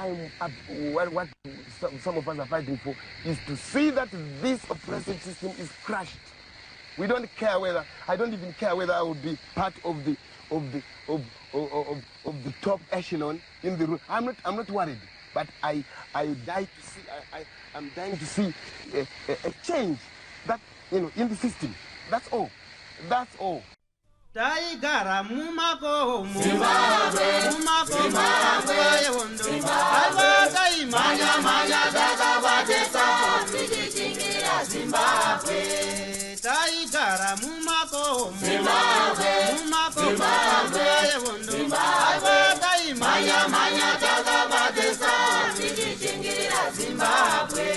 what some of us are fighting for is to see that this oppressive system is crushed. We don't care whether, I don't even care whether I would be part of the top echelon in the room. I'm not worried, but I'm dying to see a change that, in the system. That's all. That's all. Taigara mumako Zimbabwe Zimbabwe manya dakabatesa tichichingira Zimbabwe Taigara mumako Zimbabwe manya dakabatesa tichichingira Zimbabwe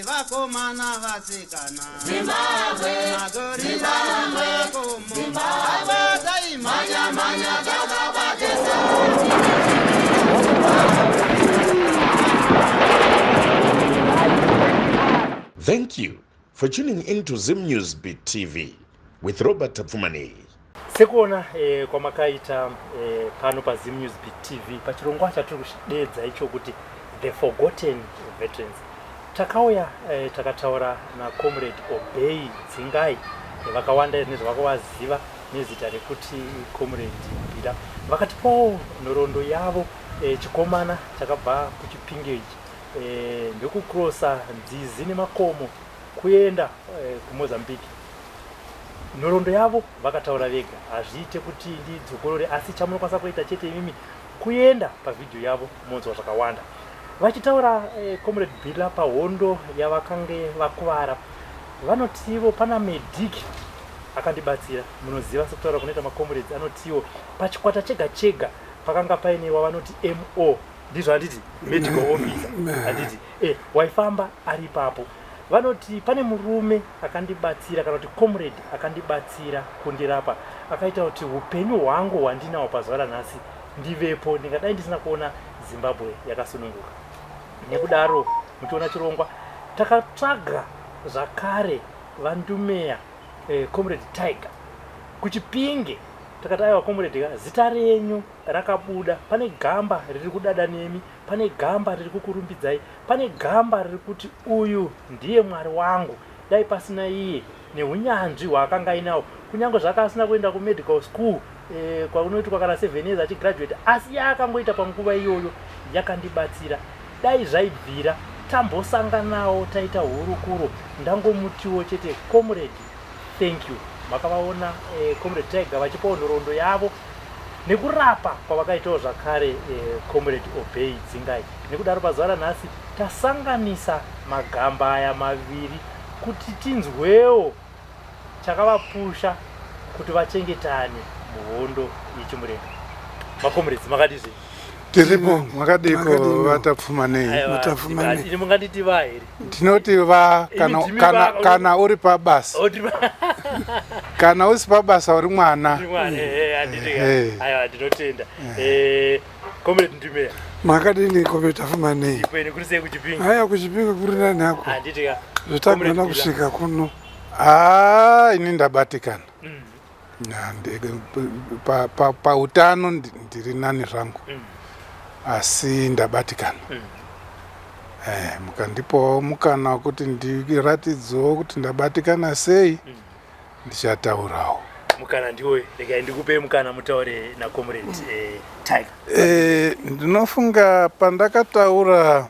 Vakomana vasikana Zimbabwe magorila makomo Thank you for tuning into Zim News Beat TV with Robert Tapfumani. Sekuona kwa makaita pano pa Zim News Beat TV pachirongwa chatiri kushidedza icho kuti The Forgotten Veterans. Takauya takataura na Comrade Obey Dzingai vakawanda nezvavakawaziva nezita rekuti Comrade Bila vakatipawo nhoroondo yavo chikomana chakabva kuchipinge ichi ndekucrossa nzizi nemakomo kuenda kuMozambique. Nhoroondo yavo vakataura vega, hazviite kuti ndidzokorore, asi chamunokwanisa kuita chete imimi kuenda pavhidhiyo yavo monzwa zvakawanda. Vachitaura Comrade Bila pahondo yavakange vakuvara, vanotivo pana mediki akandibatsira. Munoziva sekutaura kunoita macomrades anotiwo pachikwata chega chega pakanga paine wavanoti MO, ndizvo handiti medical officer handiti waifamba ari papo. Vanoti pane murume akandibatsira kana kuti comrade akandibatsira kundirapa, akaita kuti upenyu hwangu hwandinawo pazuva ranhasi ndivepo, ndingadai ndisina kuona Zimbabwe yakasununguka. Nekudaro muchiona chirongwa takatsvaga zvakare vandumeya Comrade Tiger kuchipinge. Takati aiwa Comrade, zita renyu rakabuda, pane gamba riri kudada nemi, pane gamba riri kukurumbidzai, pane gamba riri kuti uyu ndiye mwari wangu. Dai pasina iye neunyanzvi hwaakanga ainawo, kunyange zvakasina kuenda kumedical school kwakunoitwa kana 7 years achigraduate, asi yaakangoita panguva iyoyo yakandibatsira. Dai zvaibvira tambosanganawo taita hurukuro, ndangomutiwo chete Comrade thank you. Makavaona Comrade Tiger vachipawo nhoroondo yavo nekurapa kwavakaitawo zvakare Comrade Obey Dzingai. Nekudaro pazuva ranhasi tasanganisa magamba aya maviri kuti tinzwewo chakavapusha kuti vachengetane muhondo yechimurenga. Macomrades makadizve tiripo makadiko vatapfumanei mutapfumanei ini munganditi vaheri tinoti va kana uri pabasa kana usi pabasa uri mwana handiti aiwa ndinotenda Comrade Ndumea makadini kopetapfumanei ipeni kuri sei kuchipinga haya kuchipinga kuri nani hako handiti ka zvotagona kusvika kuno ini ndabatikana pautano ndiri nani zvangu asi ndabatikana. Mukandipawo mukana wekuti ndiratidzewo kuti ndabatikana sei, ndichataurawo. Mukana ndiwe, regai ndikupe mukana mutaure na Comrade Tiger. Ndinofunga pandakataura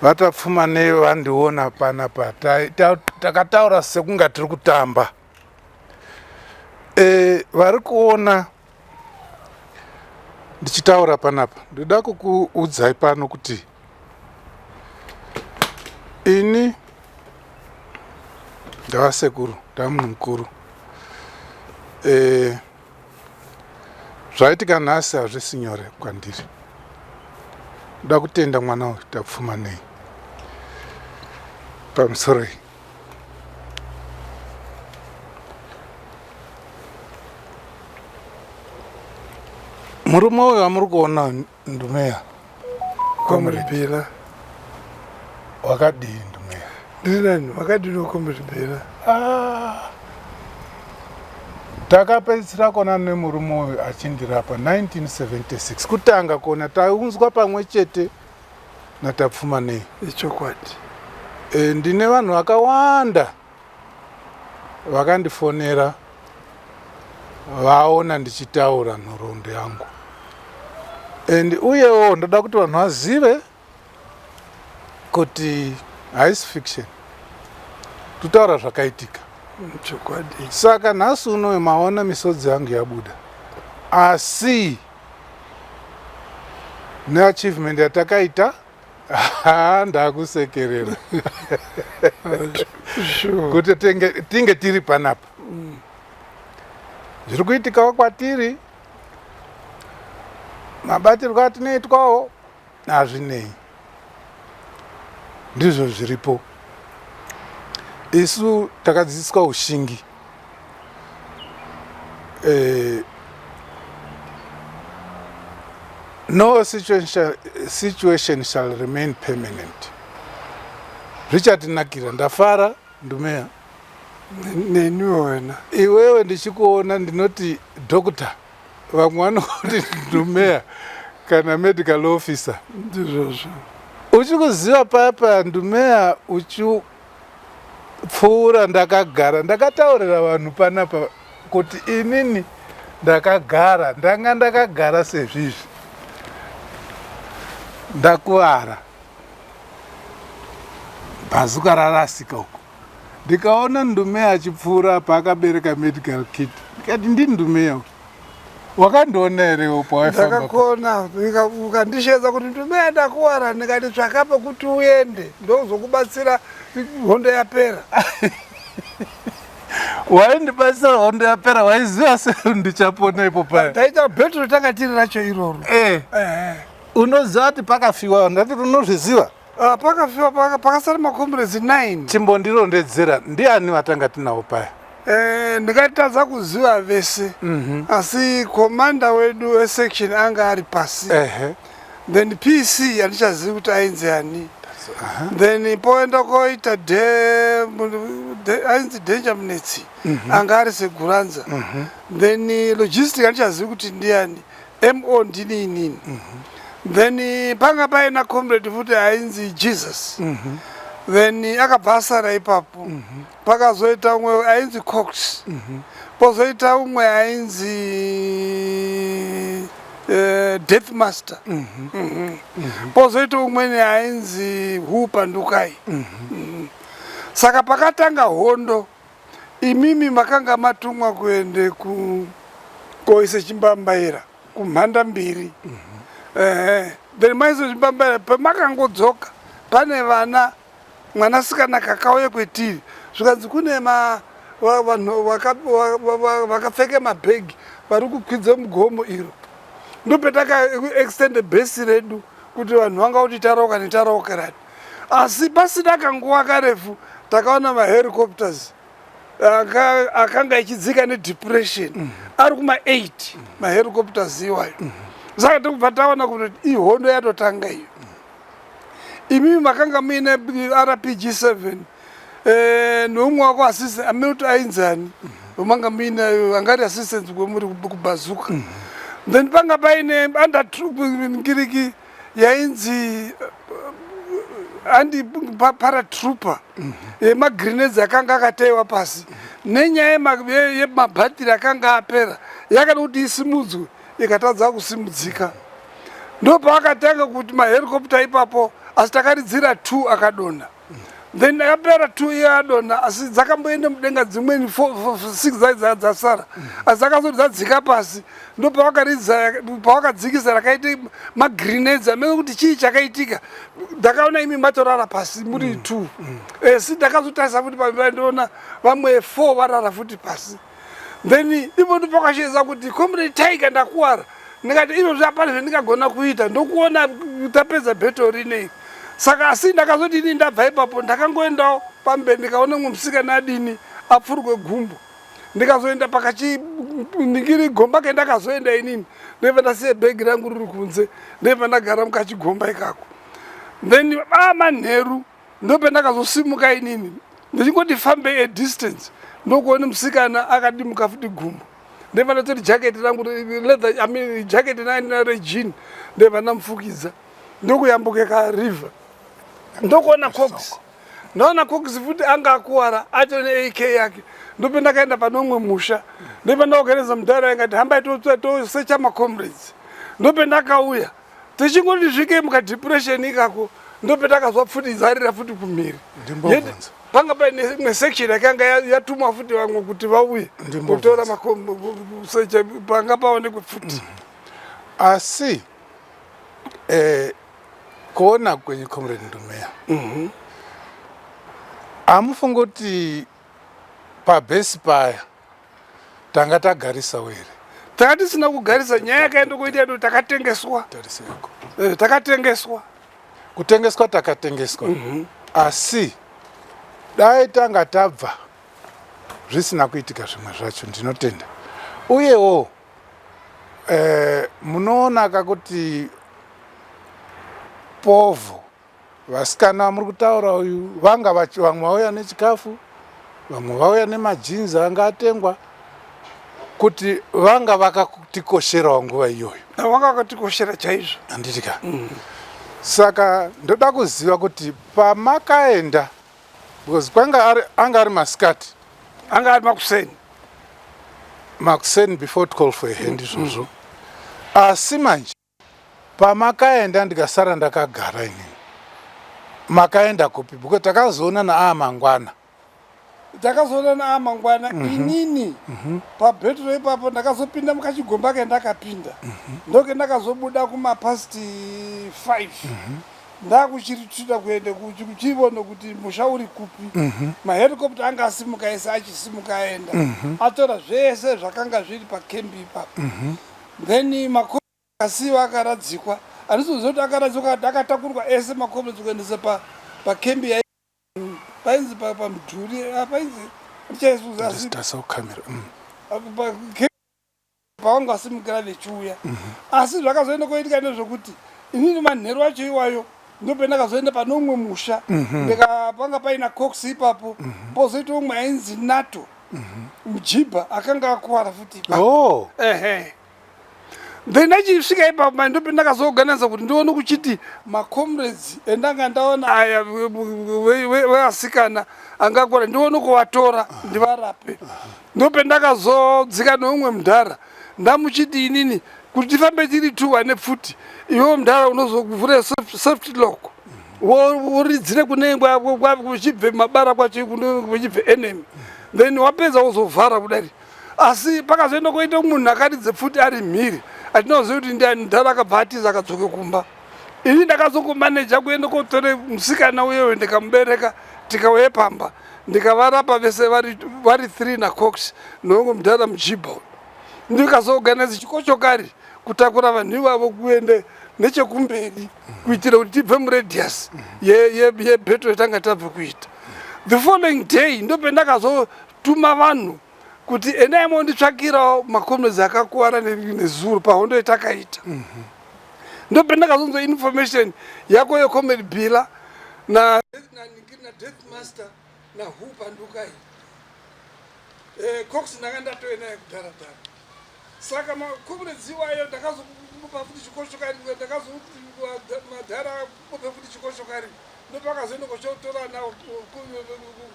vatapfumanei vandiona panapa takataura sekunga tiri kutamba. Vari kuona ndichitaura panapa, ndoda kukuudzai pano kuti ini ndava sekuru, ndava munhu mukuru. Zvaitika nhasi hazvisi nyore kwandiri. Ndoda kutenda mwana uyu Tapfumanei pamusoro iyi. Murume uyu wamuri kuona Ndumea, Comrade Bila, wakadii Ndumea? Ndinani wakadii Comrade Bila? takapedzisira kona nemurume achindirapa 1976 kutanga kona taunzwa pamwe chete naTapfumanei. Ichokwadi. Ndine vanhu vakawanda vakandifonera vaona ndichitaura nhoroondo yangu, uyewo ndoda kuti vanhu vazive kuti haisi fiction, tutaura zvakaitika. Ichokwadi. Saka nhasi uno maona misodzi yangu yabuda, asi neachievement yatakaita ndakusekerera kuti tinge tiri panapa. Zviri kuitikawo kwatiri, mabatirwo atinoitwawo hazvinei, ndizvo zviripo. Isu takadzidziswa ushingi, no situation shall remain permanent. Zvichatinakira. Ndafara Ndumeya. Neniwo wena. Iwewe ndichikuona ndinoti doctor, vamwe vanoti Ndumeya kana medical officer. Ndizvozvo. Uchikuziva papa Ndumeya uchipfuura ndakagara, ndakataurira vanhu panapa kuti inini ndakagara, ndakagara sezvizvi. Ndakuwara. Bhazuka rarasika uko. Ndikaona Ndumeya achipfuura paakabereka medical kit. Ndikati ndini Ndumeya. Wakandiona here upo waifamba? Ndakakuona, ukandishedza kuti Ndumeya ndakuwara, ndikati tsvaka kuti uende ndozokubatsira hondo yapera. Waindibatsira hondo yapera, waiziva sei ndichapona ipo paya? Taita bhetro takatiri racho iroro. Unoziva kuti pakafiwa, ndati unozviziva? Pakafiwa pakasara makomrades 9. Chimbondirondedzera, ndiani watanga tinawo paya? Ndikatadza kuziva vese, asi komanda wedu wesection anga ari pasi. Then PC handichazivi kuti ainzi ani. Then poenda koita ainzi Danger Munetsi, anga ari Seguranza. Then logistic handichazivi kuti ndiani, MO ndini inini. Then panga paina comrade futi ainzi Jesus. Then akabva asara ipapo. Pakazoita umwe ainzi Cox. Pozoita umwe ainzi Death Master. Pozoita umwe ainzi Hupa Ndukai. Saka pakatanga hondo, imimi makanga matumwa kuende koise chimbambaira kumhanda mbiri. Then maizo chimbambaira pamakangodzoka pane vana mwanasikana kakauye kwetiri, zvikanzi kune vanhu vakapfeke mabhegi vari kukwidze mugomo iro. Ndopetaka extend base redu kuti vanhu vanga kuti tarauka. Asi pasina kanguva karefu takaona mahelicopters akanga ichidzika nedepression ari kuma-8 mahelicopters iwayo. Saka ndikubva taona kuti ihondo yatotanga iyo. Imimi makanga muine RPG7 nomwe wako assistant ameuti ainzani umanga muine angari assistant kwemuri kubhazuka. Then panga paine under troop ngiriki yainzi andi paratrooper magrenades akanga akataiwa pasi nenyaya yemabhatiri akanga apera yakada kuti isimudzwe ikatadza kusimudzika. Ndopakatanga kuti mahelicopter ipapo asi takaridzira 2 akadonha. Then akapera 2 iye adonha, asi dzakamboenda mudenga dzimweni 6 dzasara, asi dzakazoti dzadzika pasi. Ndopawakadzikisa rakaita magrenades amene kuti chii chakaitika. Ndakaona imi matorara pasi muri 2. Si ndakazotarisa futi pandiona vamwe 4 varara futi pasi. Then ipo ndopakashedza kuti comrade Tiger ndakuwara. Ndikati izvo zvapari zvendingagona kuita ndokuona tapedza bhetori nei. Saka asi ndakazoti ini ndabva ipapo ndakangoendawo pamberi ndikaona mumwe musikana adini apfurwe gumbo. Ndikazoenda ndingiri gomba kendakazoenda inini. Ndibva ndasiye bhegi rangu riri kunze. Ndibva ndagara mukachigomba ikako. Then manheru ndobva ndakazosimuka inini. Ndichingoti fambe a distance ndokuona musikana akadimuka futi gumbo. ndevanatori jaketi rangu leather, I mean jaketi naina rejini ndevanamufukidza ndokuyambuke kariver ndokuona Cox. Naona Cox futi anga akuwara acho ne-AK yake ndope ndakaenda panomwe musha ndope ndaogereza mudhara ingati hambai tosecha macomrades ndope ndakauya tichingoti svike mukadepression ikako ndope takazwa futi zarira futi kumhiri panga paine nesection yakanga yatumwa futi vamwe kuti vauye kutora masecha panga paonekwe futi asi kuona kwenye comrade Ndumeya amufunga kuti pabhesi paya tanga tagarisawo here? Tanga tisina kugarisa, nyaya yakaenda kuita kuti takatengeswa. Takatengeswa. Kutengeswa takatengeswa. Asi dai tanga tabva zvisina kuitika zvimwe zvacho, ndinotenda. Uyewo munoona kakuti povo vasikana muri kutaura uyu vanga vamwe vauya nechikafu, vamwe vauya nemajinzi anga atengwa, kuti vanga vakatikosherawo nguva iyoyo. Vanga vakatikoshera chaizvo. Handitika. Saka ndoda kuziva kuti pamakaenda, because anga ari masikati, anga ari makuseni. Makuseni before to call for a hand izvozvo. Asi manje pamakaenda ndikasara ndakagara inini, makaenda kupi? Because takazoona naamangwana. Takazoona naamangwana inini pabhetro ipapo ndakazopinda mukachigomba kendakapinda. Ndoke ndakazobuda kumapasti 5. Ndakuchiritira kuende kuchivono kuti mushauri kupi. Mahelicopter anga asimuka ese achisimuka aenda. Atora zvese zvakanga zviri pakembi ipapo. Then makasiwa akaradzikwa. Andizvoziva kuti akaradzikwa akatakurwa ese makomrades kuendesa pakembi ya painzi pamudhuri apainzi ndichaizvuzasi tasokamera pawanga asimukira nechiuya. Asi zvakazoenda koitika nezvokuti inini manheru acho iwayo ndope ndakazoenda pane umwe musha ndikapanga paina Cox ipapo pozoita umwe ainzi NATO mujibha akanga akuwara futi ipapo. Then ndachisvika ipapo ndope ndakazoorganiza kuti ndione kuchiti macomrades endanga ndaona aya veasikana angakuwara ndione kuvatora ndivarape. Ndope ndakazodzika neumwe mudhara ndamuchiti inini kuti tifambe tiri 2 ane pfuti, iwo mudhara unozokuvhura safety lock woridzire kunengwa kuchibve mabara kwacho kuchibve enemy, then wapedza wozovhara kudari. Asi pakazoenda koita munhu akaridze pfuti ari mhiri, atinoziva kuti ndiani mudhara akabva atiza akadzoke kumba. Ini ndakazongomaneja kuenda kotore musikana uyeyo ndikamubereka tikauye pamba ndikavarapa vese vari 3 naCox neumwe mudhara mujibha. Ndikazoorganize chikochokari kutakura vanhu ivavo kuende nechekumberi kuitira kuti tibve muradius yebhetro yatanga tabve kuita. The following day ndope ndakazotuma vanhu kuti endai monditsvakirawo macomrades akakuwara nezuro pahondo yatakaita. Ndope ndakazonzwa information yako yecomrade Bila na Death Master na Hooper Ndukai. Cox ndanga ndatowe naye kudharadhara. Saka macomrades iwayo ndakazomupa futi chikochokari, ndakazomupa madhara mupe futi chikochokari. Ndopakazoenda kochotora nawo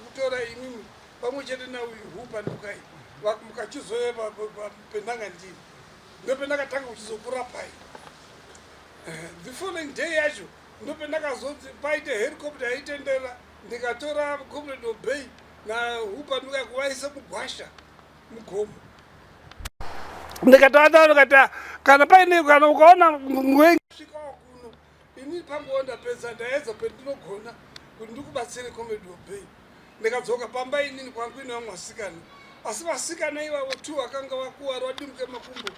kutora imimi pamwe chete nauyu Hooper Ndukai mukachizoye pendanga ndini. Ndope ndakatanga kuchizokurapai. The following day yacho ndope ndakazoti paite helicopter yaitendera ndikatora comrade Obey na Hooper Ndukai kuvaisa mugwasha mugomo. Ndikataata kana paine kana ukaona mwengi svikawo kuno ini pangowo ndapedza ndaedza pendinogona kuti ndikubatsire comrade Obey. Ndikadzoka pamba inini kwangu ine vamwe vasikana, asi vasikana ivavo 2 vakanga vakuwara vadimuke makumbo.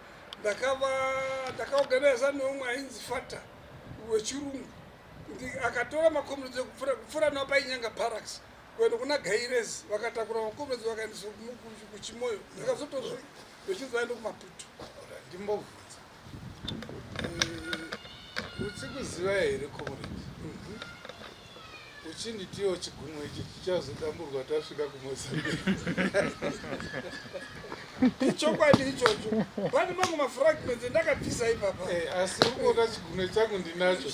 Ndakaorganiza neumwe ainzi Fata wechirungu akatora macomrades ekupfuura nawo painyanga barracks kuenda kuna Gairezi, vakatakura macomrades vakaendeswa kuchimoyo. Ndakazotozvi vechinzi vaende kumaputo. Ndimbobvunza utsi kuziva here comrade uchinditiwo chigunwe ichi chichazodamburwa tasvika kuMozambique. Ichokwadi ichocho. Pane mamwe mafragments endakabvisa ipapa. Asi urikuona chigunwe changu ndinacho.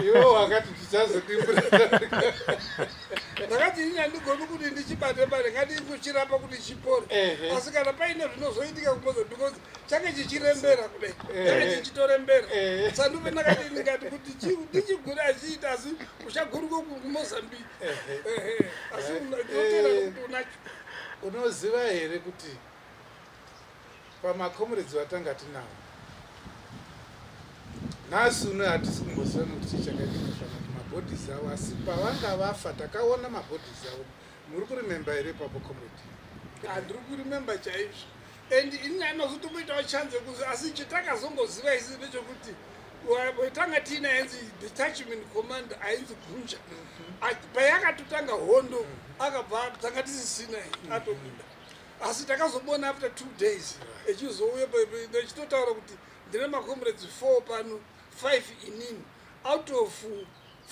Iwo wakati tichazodimbura. Ndakati ini handigoni kuti ndichibate-bate ngatichirapa kuti chipore. Asi kana paine zvinozoitika kuMozambique because change chichirembera kudai. Change chichitorembera. Sandupe ndakati ndikati kuti ndichigure achiita asi uchaguruka kuMozambique. Asi unotera kuti unacho. Unoziva here kuti pamakomrades vatanga tinawo nhasi uno hatisi kumbozivana kuti chii chakaitika kana kumabhodhis avo, asi pavanga vafa takaona mabhodhis avo. Muri kurimemba here papo comrade? Handiri kurimemba chaizvo. And ini anozotomboitawo chance kuzi asi chitakazongoziva isi ndechekuti tanga tiina yanzi detachment command ainzi Gunja. Payakatotanga hondo akabva tanga tisisina atopinda. Asi takazobona after 2 days echizouya echitotaura kuti ndine macomrades 4 pano 5 inini out of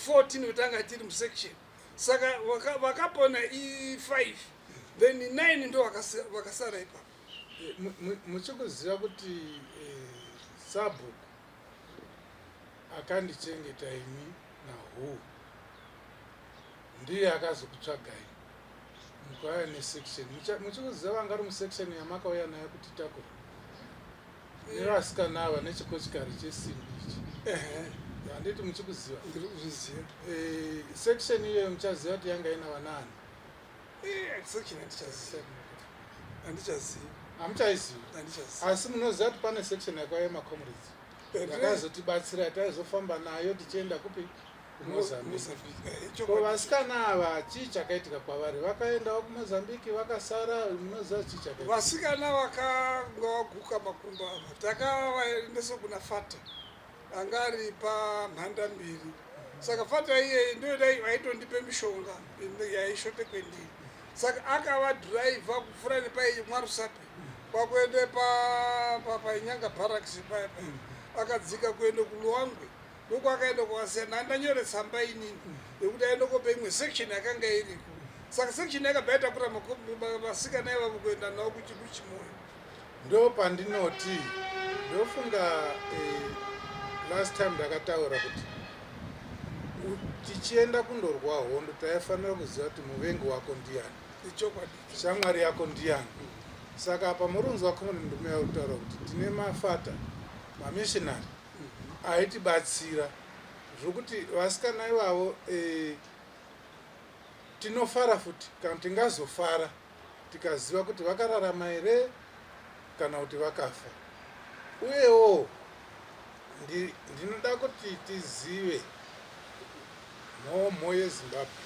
14 vetanga tiri musection. Saka vakapona i5 then 9 ndo vakasara ipapo. Muchikuziva kuti Sabhuku akandichengeta ini naHuu ndiye akazokutsvagai mukauya nesection. Muchikuziva vanga ri musection yamakauya nayo kuti takura nevasikana ava nechikochikari chesimbi ichi. Handiti muchikuziva? Section iyoyo muchaziva kuti yanga ina vanani? Section handichazivi. Hamuchaizivi? Asi munoziva kuti pane section yakauya macomrades yakazotibatsira taizofamba nayo tichienda kupi? Mozambique. Ko vasikana ava chii chakaitika kwavari? Vakaendawo kuMozambique vakasara, munoziva chii chakaitika? Vasikana vakanga vaguka makumbo ava takavaendesa kuna Fata anga ari paMhandambiri. Saka Fata iye ndio aitondipe mishonga yaishote kwendiri. Saka akavadhiraivha kupfuura nepaMwarusape kwakuende painyanga barracks paya akadzika kuende kuLuangwe ndoko akaenda kwasiyana. Handanyore tsamba inini yekuti aende kope imwe section yakanga iriko. Saka section yakabva kura vasikana ivavo kuenda navo kuchimoyo. Ndo pandinoti ndofunga last time ndakataura kuti tichienda kundorwa hondo taifanira kuziva kuti muvengi wako ndiani, Ichokwadi. shamwari yako ndiani. Saka apa murunzi wakomoni ndume yautaura kuti tine mafata mamissionary aitibatsira zvokuti vasikana ivavo tinofara futi kana tingazofara tikaziva kuti vakararama here kana kuti vakafa. Uyewo ndinoda kuti tizive mhomho yeZimbabwe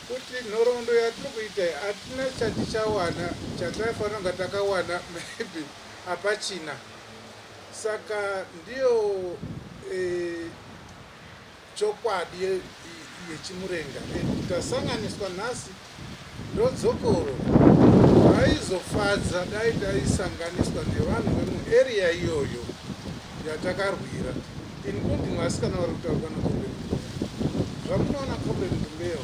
kuti nhoroondo yatiri kuita hatina chatichawana chataifanira kunga takawana maybe apachina. Saka ndiyo chokwadi yechimurenga tasanganiswa nhasi ndodzokoro vaizofadza dai taisanganiswa nevanhu vemuarea iyoyo yatakarwira. ini kuti vasikana vari kutaurwa nakomrade zvamunoona komrade Ndumbeyo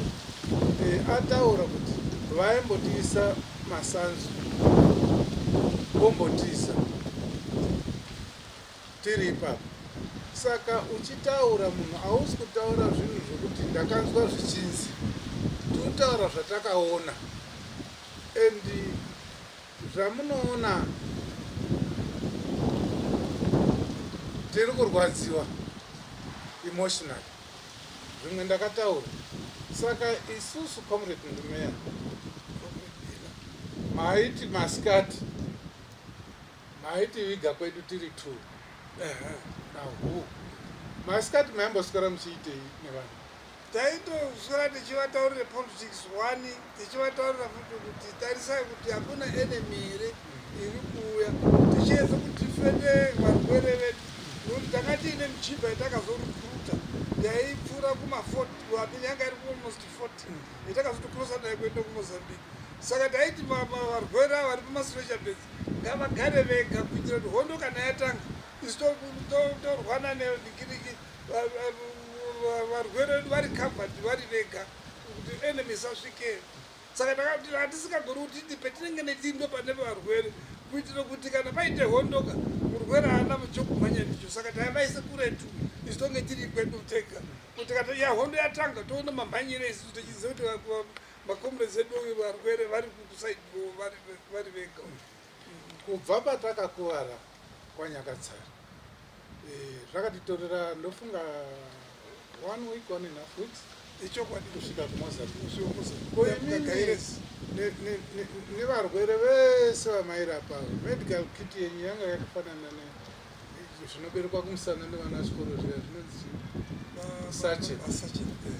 ataura kuti vaimbotiisa masanzu vombotiisa tiri ipapo. Saka uchitaura munhu hausi kutaura zvinhu zvokuti ndakanzwa zvichinzi, tikutaura zvatakaona. And zvamunoona tiri kurwadziwa emotionally, zvimwe ndakataura. Saka isusu comrade Ndumeya maiti masikati maiti viga kwedu tiri 2 naHuu masikati maimboswera muchiitei nevanhu? Taitoswera tichivataurira politics 1 tichivataurira futi kuti tarisai kuti hakuna enemy here iri kuuya tichiedza kuti tifende varwere vedu nokuti tanga tiine michibva yatakazorikruta yaipfuura kuma40 vamini yanga iri almost 40 yatakazotokrosa nayo kuenda kuMozambique. Saka taiti varwere ava vari pamastretcher beds ngavagare vega kuitira kuti hondo kana yatanga isu torwana negiriki varwere vedu vari covered vari vega kuti enemies asvike. Saka takati hatisingagoni kuti petinenge netindo pane varwere kuitira kuti kana paite hondoka murwere haana chokumhanya ndicho. Saka taivaise kuretu isu tonge tiri kwedu tega kuti kati hondo yatanga toona mamhanyire isu tichiziva kuti makomrades edu varwere vari kusaidwo vari vega. Kubva patakakuvara kwaNyakatsari zvakatitorera ndofunga 1 week 1.5 weeks ichokwadi kusvika kuMozambique. nevarwere vese vamairapa medical kit yenyu yanga yakafanana zvinoberekwa kumusana nevanachikoro zviya zvinonzi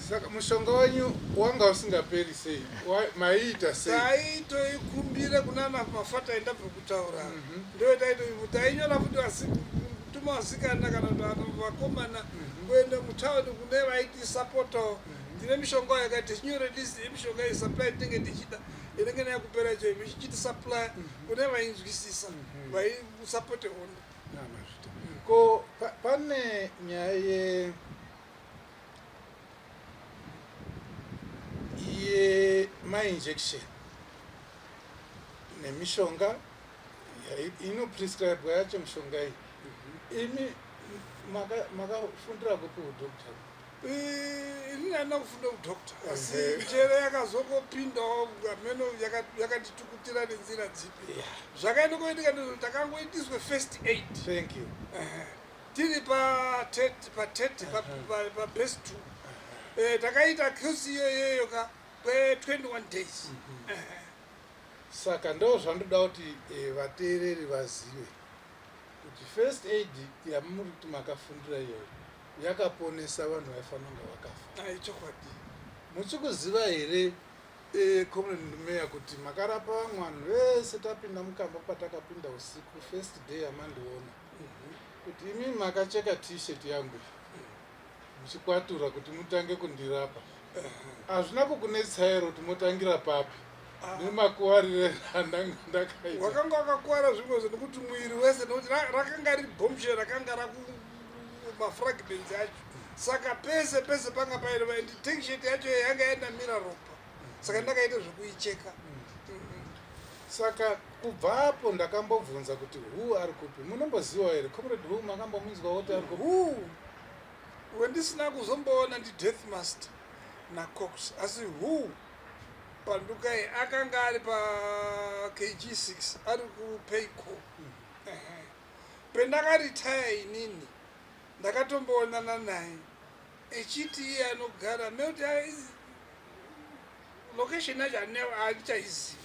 saka mushonga wenyu wanga usingaperi sei maiita sei? Taitoikumbire kunana mafata endabva kutaura ndo tainyora futi kutuma vasikana kana vakomana kuenda mutaundi kune vaiti sapotawo. Tine mishonga yakati tichinyore list yemishonga yesupply tinenge tichida inenge neyakupera chaizvo ichichiti supply kune vainzwisisa vaisapote hondo. Ko pane nyaya yemainjection nemishonga inoprescribwa yacho mishonga iyi. Imi makafundira kupi udokta? Inini handina kufunda udokta asi njere yakazongopindawo ameno yakatitukutira nenzira dzipi. Zvakaenda kuitika ndizvo takangoitiswe first aid. Thank you. Tiri pa base 2 takaita course iyoyo kwe21 days. Saka ndo zvandoda kuti vateereri vazive kuti first aid yamuri kuti makafundira iyoyo yakaponesa vanhu vaifanira kunge vakafa. Ichokwadi. Muchikuziva here community meya kuti makarapa vamwe vanhu vese tapinda mukamba patakapinda usiku first day yamandiona kuti imi makacheka t-shirt yangu muchikwatura kuti mutange kundirapa. Hazvina kukunetsa here kuti motangira papi nemakuwarire andakaita? Wakanga wakakuwara zvimwe nekuti mwiri wese nekuti rakanga riri bombshell rakanga rakumafragments acho. Saka pese panga paireva and t-shirt yacho yanga yainamira ropa. Saka ndakaita zvekuicheka. Saka kubva apo ndakambobvunza kuti Who ari kupi? Munomboziva here comrade Who makambomunzwa kuti ari kupi? Who wendisina kuzomboona ndiDeath Master naCox asi Who pandukai akanga ari pa KG6 ari kuPayco. Pendakaritaya inini ndakatomboonana naye echiti iye anogara meuti location yacho handichaizivi.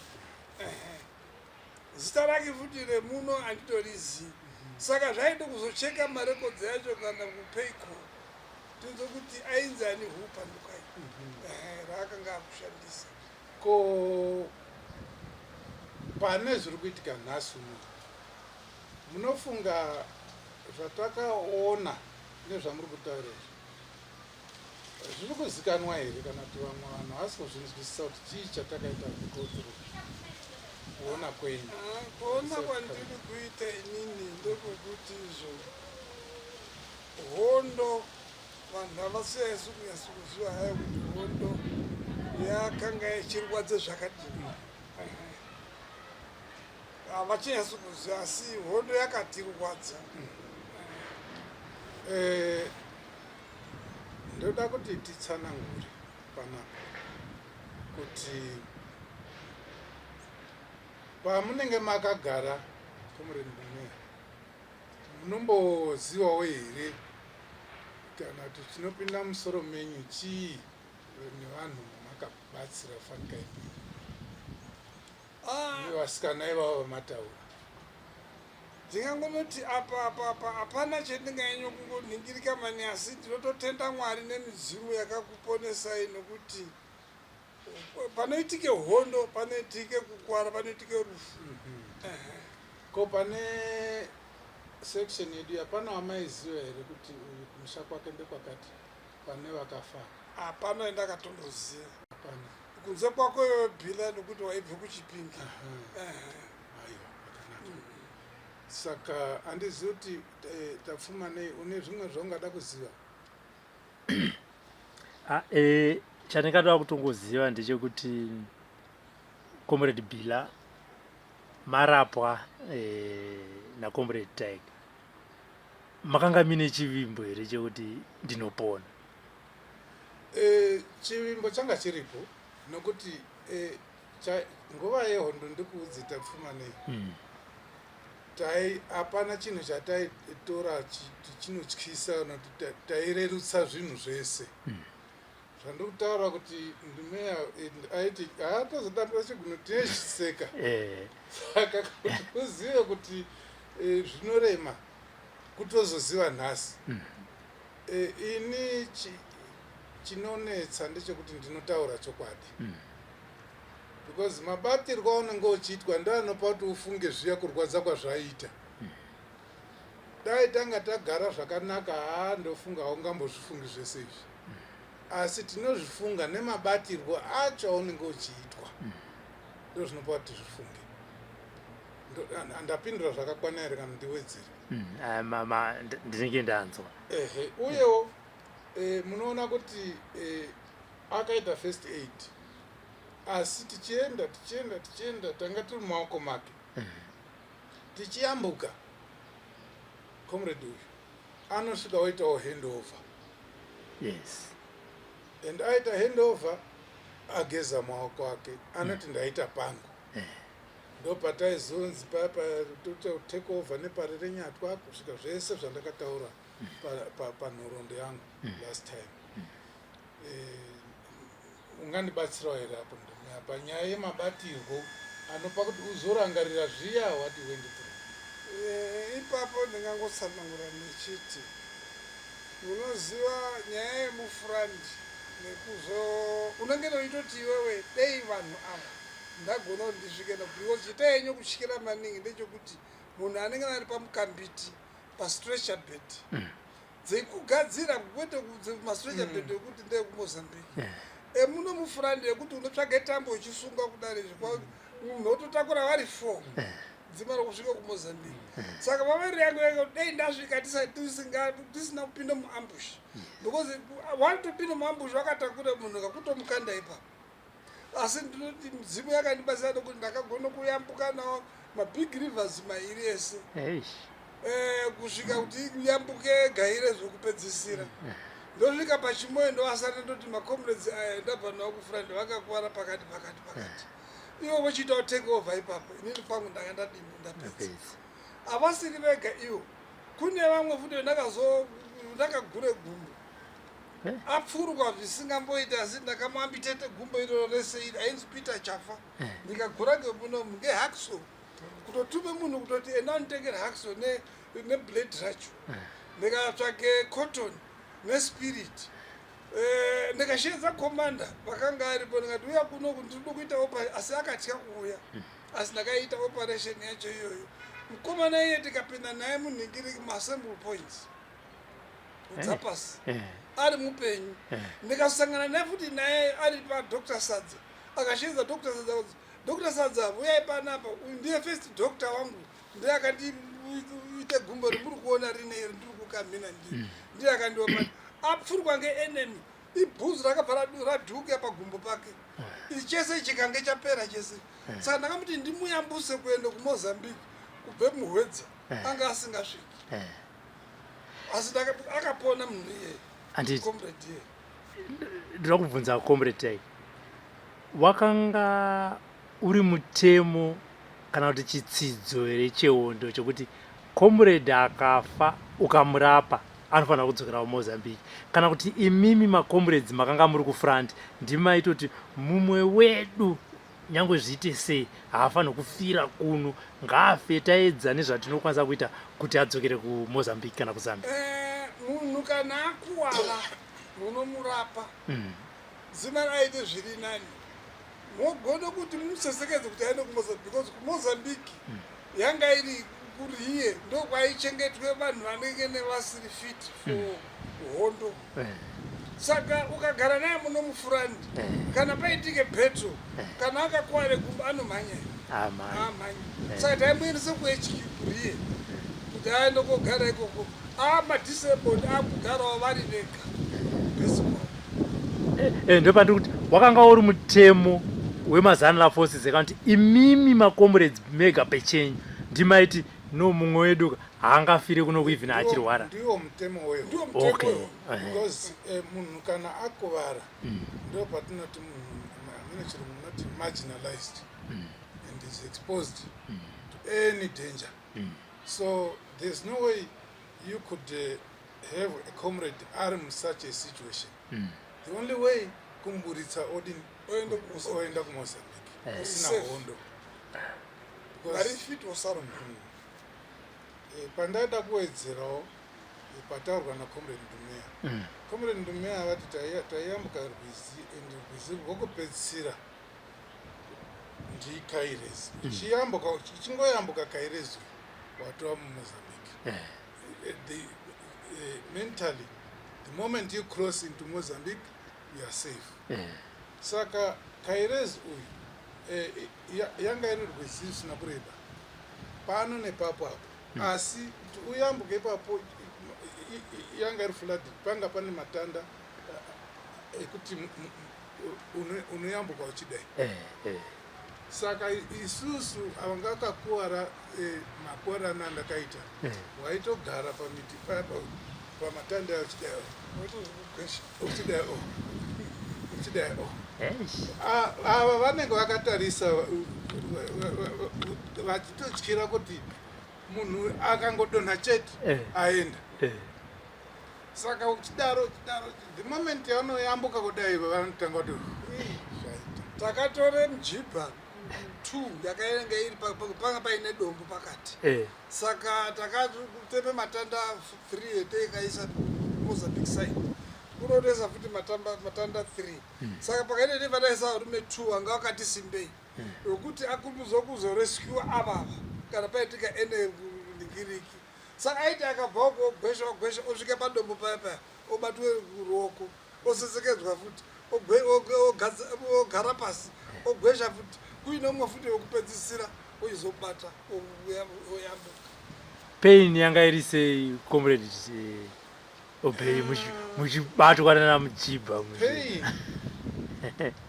Zita rake futi remuno handitorizivi. Saka zvaide kuzocheka marekodzi yacho kana kuPayco tinzo kuti ainzi ani Who pandukai raakanga akushandisa. Ko pane zviri kuitika nhasi uno munofunga zvatakaona nezvamuri kutaura zviri kuzikanwa here kana kuti vamwe vanhu hasi kuzvinzwisisa kuti chii chatakaita kukothrough kuona kwenyu? Kuona kwandiri kuita inini ndekuti izvo hondo vanhu havasiyaisi kunyasa kuziva hayo kuti hondo yakanga ichirwadze zvakadini. Havachinyaso kuziva asi hondo yakatirwadza. Ndoda kuti titsanangure panapa kuti pamunenge makagara comrade Meya munombozivawo here kana kuti chinopinda musoro menyu chii nevanhu makabatsira fanika nevasikana ivavo vamataura? Ndingangonoti apa hapana chendinganyanya kungoningirika mani asi ndinototenda Mwari nemidzimu yakakuponesai nokuti panoitike hondo panoitike kukwara panoitike rufu. Ko pane section yedu hapana wamaiziva here kuti uyu kumusha kwake ndekwakati pane vakafa? Hapana endakatondoziva. Hapana. Kunze kwako iwe Bhila nokuti waibve kuChipinge. Saka handizivi kuti tapfuma nei, une zvimwe zvaungada kuziva? chandingada kutongoziva ndechekuti Comrade Bila marapwa naComrade Tiger makanga mine chivimbo here chekuti ndinopona. Chivimbo changa chiripo nokuti nguva yehondo ndikuudzita Pfumane hapana chinhu chataitora chinotyisa nokuti tairerutsa zvinhu zvese. Zvandikutaura kuti ndimeya aiti haatozodambira chigunu tineseka. Saka kuti uzive kuti zvinorema kutozoziva nhasi. Ini chinonetsa ndechekuti ndinotaura chokwadi. Because mabatirwo aunenge uchiitwa ndoanopa kuti ufunge zviya kurwadza kwazvaita. Dai tanga tagara zvakanaka ndofunga haungambozvifungi zvese izvi. Asi tinozvifunga nemabatirwo acho aunenge uchiitwa. Ndo zvinopa kuti zvifunge. Ndapindura zvakakwana here kana ndiwedzere? Ndinenge ndanzwa. Uyewo munoona kuti akaita first aid. Asi tichienda tanga tiri mumaoko make. Tichiyambuka comrade uyu anosvika oitawo handover. Yes. And aita handover ageza maoko ake anoti ndaita pangu. Ndopataizonzi papa take over nepari renyatwa kusvika zvese zvandakataura panhoroondo yangu last time. Ungandibatsirawo here apo panyaya yemabatirwo anopa kuti uzorangarira zviya what you went through. Ipapo ndingangotsanangura nechiti unoziva nyaya yemufurandi unenge noitoti iwewe dei vanhu ava ndagona kuti ndisvike because chitaenyo kutyira maningi ndechekuti munhu anenge ari pamukambiti pastretcher bed dzekugadzira kwete mastretcher bed ekuti ndekuMozambique muno mufurandi yekuti unotsvage tambo uchisunga kudare unototakura vari 4 dzima rokusvika kuMozambique. Saka vaveri yangu dei ndasvika tisina kupinda muambush because wanotopinda muambush wakatakura munhu kakutomukanda ipapo. Asi ndinoti mudzimu yakandibatsira nokuti ndakagona kuyambuka nawo mabig rivers mairi ese kusvika kuti uyambuke gaire zvokupedzisira. Ndosvika pachimoyo ndovasati ndoti macomrades aya ndabva nawo kufurandi vakakwara pakati. Ivo vochiitawo take over ipapo. Inini pangu ndanga ndapedza. Havasiri vega ivo. Kune vamwe futi ndakagure gumbo. Apfurwa zvisingamboita asi ndakamwambitete gumbo iro rese iri ainzi Peter Chafa. Ndikagura ngemunomu ngehacksaw. Kutotume munhu kutoti enda nditengere hacksaw neblade racho. Ndikatsvake cotton nespirit. Ndikashinza commander vakanga aripo ndikati uya kuno ndiri kuita asi akatya kuuya. Asi ndakaita operation yacho iyoyo. Mukomana iye tikapinda naye munhingiri maassemble points. Kudzapasi. Ari mupenyu. Ndikasangana naye futi naye ari paDr Sadza. Akashinza Dr Sadza uyai panapa ndiye first doctor wangu. Ndiye akandiite gumbo rimuri kuona rine iri ndiri kukamhina ndiye akandiopa. Apfurwa nge-enemy. Ibhuzi rakabva radhuka pagumbo pake. Chese chikange chapera chese. Saka ndakamuti ndimuyambuse kuenda kuMozambique kubve muhwedza. Anga asingasviki. Asi akapona munhu iye. Comrade iye. Ndinoda kubvunza Comrade Tiger. Wakanga uri mutemo kana kuti chitsidzo here chehondo chokuti comrade akafa ukamurapa anofanira kudzokera kuMozambique kana kuti imimi macomrades makanga muri kufront ndimaitoti mumwe wedu nyangwe zviite sei haafanira kufira kuno ngaafe taedza nezvatinokwanisa kuita kuti adzokere kuMozambique kana kuZambia. Munhu kana akuwara munomurapa zima raite zviri nani mogona kuti musesekedze kuti aende kuMozambique because kuMozambique yanga iri kuriye ndokwaichengetwe vanhu vanenge nevasiri fit for hondo. Saka ukagara naye muno mufurandi kana paitike petro kana akakware kumba anomhanya saka taimuendese kuHQ kuriye kuti aende kogara ikoko madisable akugarawo vari vega. ndopandi kuti wakanga uri mutemo wemazanla forces kuti imimi macomrades mega pechenyu ndimaiti no mumwe wedu haangafire kuno kuivhina achirwara. Ndiwo mutemo wewo. Okay. Because munhu kana akuvara ndo patinoti munhu chirungu not marginalized and is exposed to any danger. So there's no way you could have a comrade arm such a situation. The only way kumburitsa odin oenda kuMozambique usina hondo. Very fit was armed. Pandaita kuwedzerawo pataurwa naComrade Ndumea. Comrade Ndumea vati taiyambuka rwizi and rwizi rwokupedzisira ndikairezi. Chingoyambuka kairezi watova muMozambique. Mentally, the moment you cross into Mozambique, you are safe. Saka kairezi uyu yanga iri rwizi risina kureba. Pano nepapo apo. Asi uyambuke ipapo yanga iri flooded panga pane matanda ekuti unoyambuka uchidai. Saka isusu avanga vakakuwara makuwarana andakaita waitogara pamiti pamatanda uchidai ava vanenge vakatarisa vachitotyira kuti munhu akangodonha chete aenda. Saka uchidaro the moment yaunoyambuka kudai vanotanga kuti takatore mjibha 2 yakaenga iri panga paine dombo pakati. Saka takateme matanda 3 etaikaisa Mozambique side kunotesa futi matanda 3. Saka pakaine nevadaisa rume 2 anga wakati simbei wekuti akumbuzwa kuzorescue avava kana paitika ene ningiriki. Saka aiti akabva ogwesha osvika padombo paya obatwe ruoko osesekedzwa futi ogara pasi ogwesha futi kuine umwe futi wekupedzisira oizobata oyambuka. Pain yanga iri sei comrade Obey muchibatwa nana mujibha.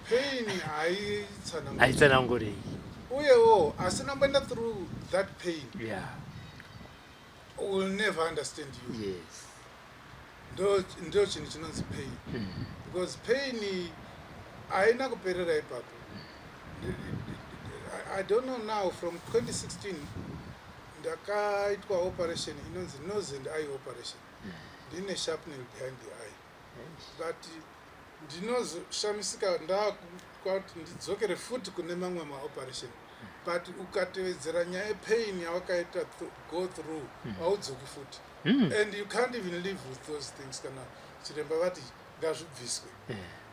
Pain haitsanangurei. Uyewo asina kuenda through that pain. Yeah. Will never understand you. Yes. Ndo chinhu chinonzi pain. Because pain haina kuperera ipapo. I don't know now, from 2016 ndakaitwa operation inonzi nose and eye operation. Ndine sharpening behind the eye. But ndinozoshamisika ndakuti ndidzokere futi kune mamwe maoperation. But ukatevedzera nyaya yepain yawakaita go through haudzoki futi. And you can't even live with those things kana chiremba vati ngazvibviswe.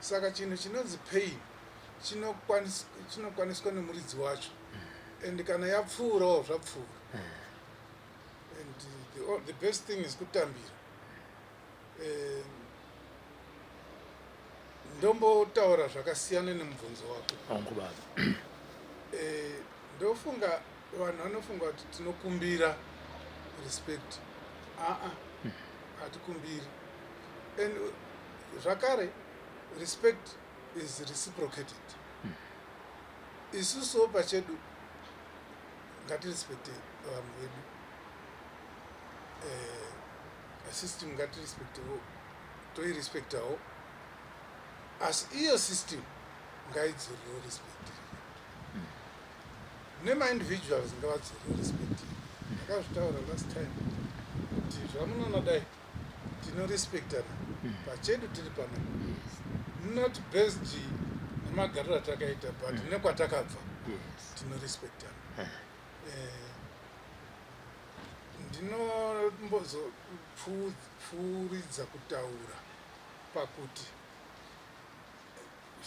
Saka chinhu chinonzi pain chinokwaniswa nemuridzi wacho. And kana yapfuurawo zvapfuura. And the best thing is kutambira. Ndombotaura zvakasiyana nemubvunzo wako. Ndofunga vanhu vanofunga kuti tinokumbira respect. Hatikumbiri. And zvakare respect is reciprocated. Isusu pachedu ngatirespecte vanhu vedu. System ngatirespectewo toirespectawo. As iyo system ngaidziriwo respect. Nema-individuals ngavadziriwo respect. Ndakazvitaura last time kuti zvamunoona dai tinorespektana pachedu tiri pana, not based nemagariro atakaita but nekwatakabva tinorespektana. Ndinombozopfuuridza kutaura pakuti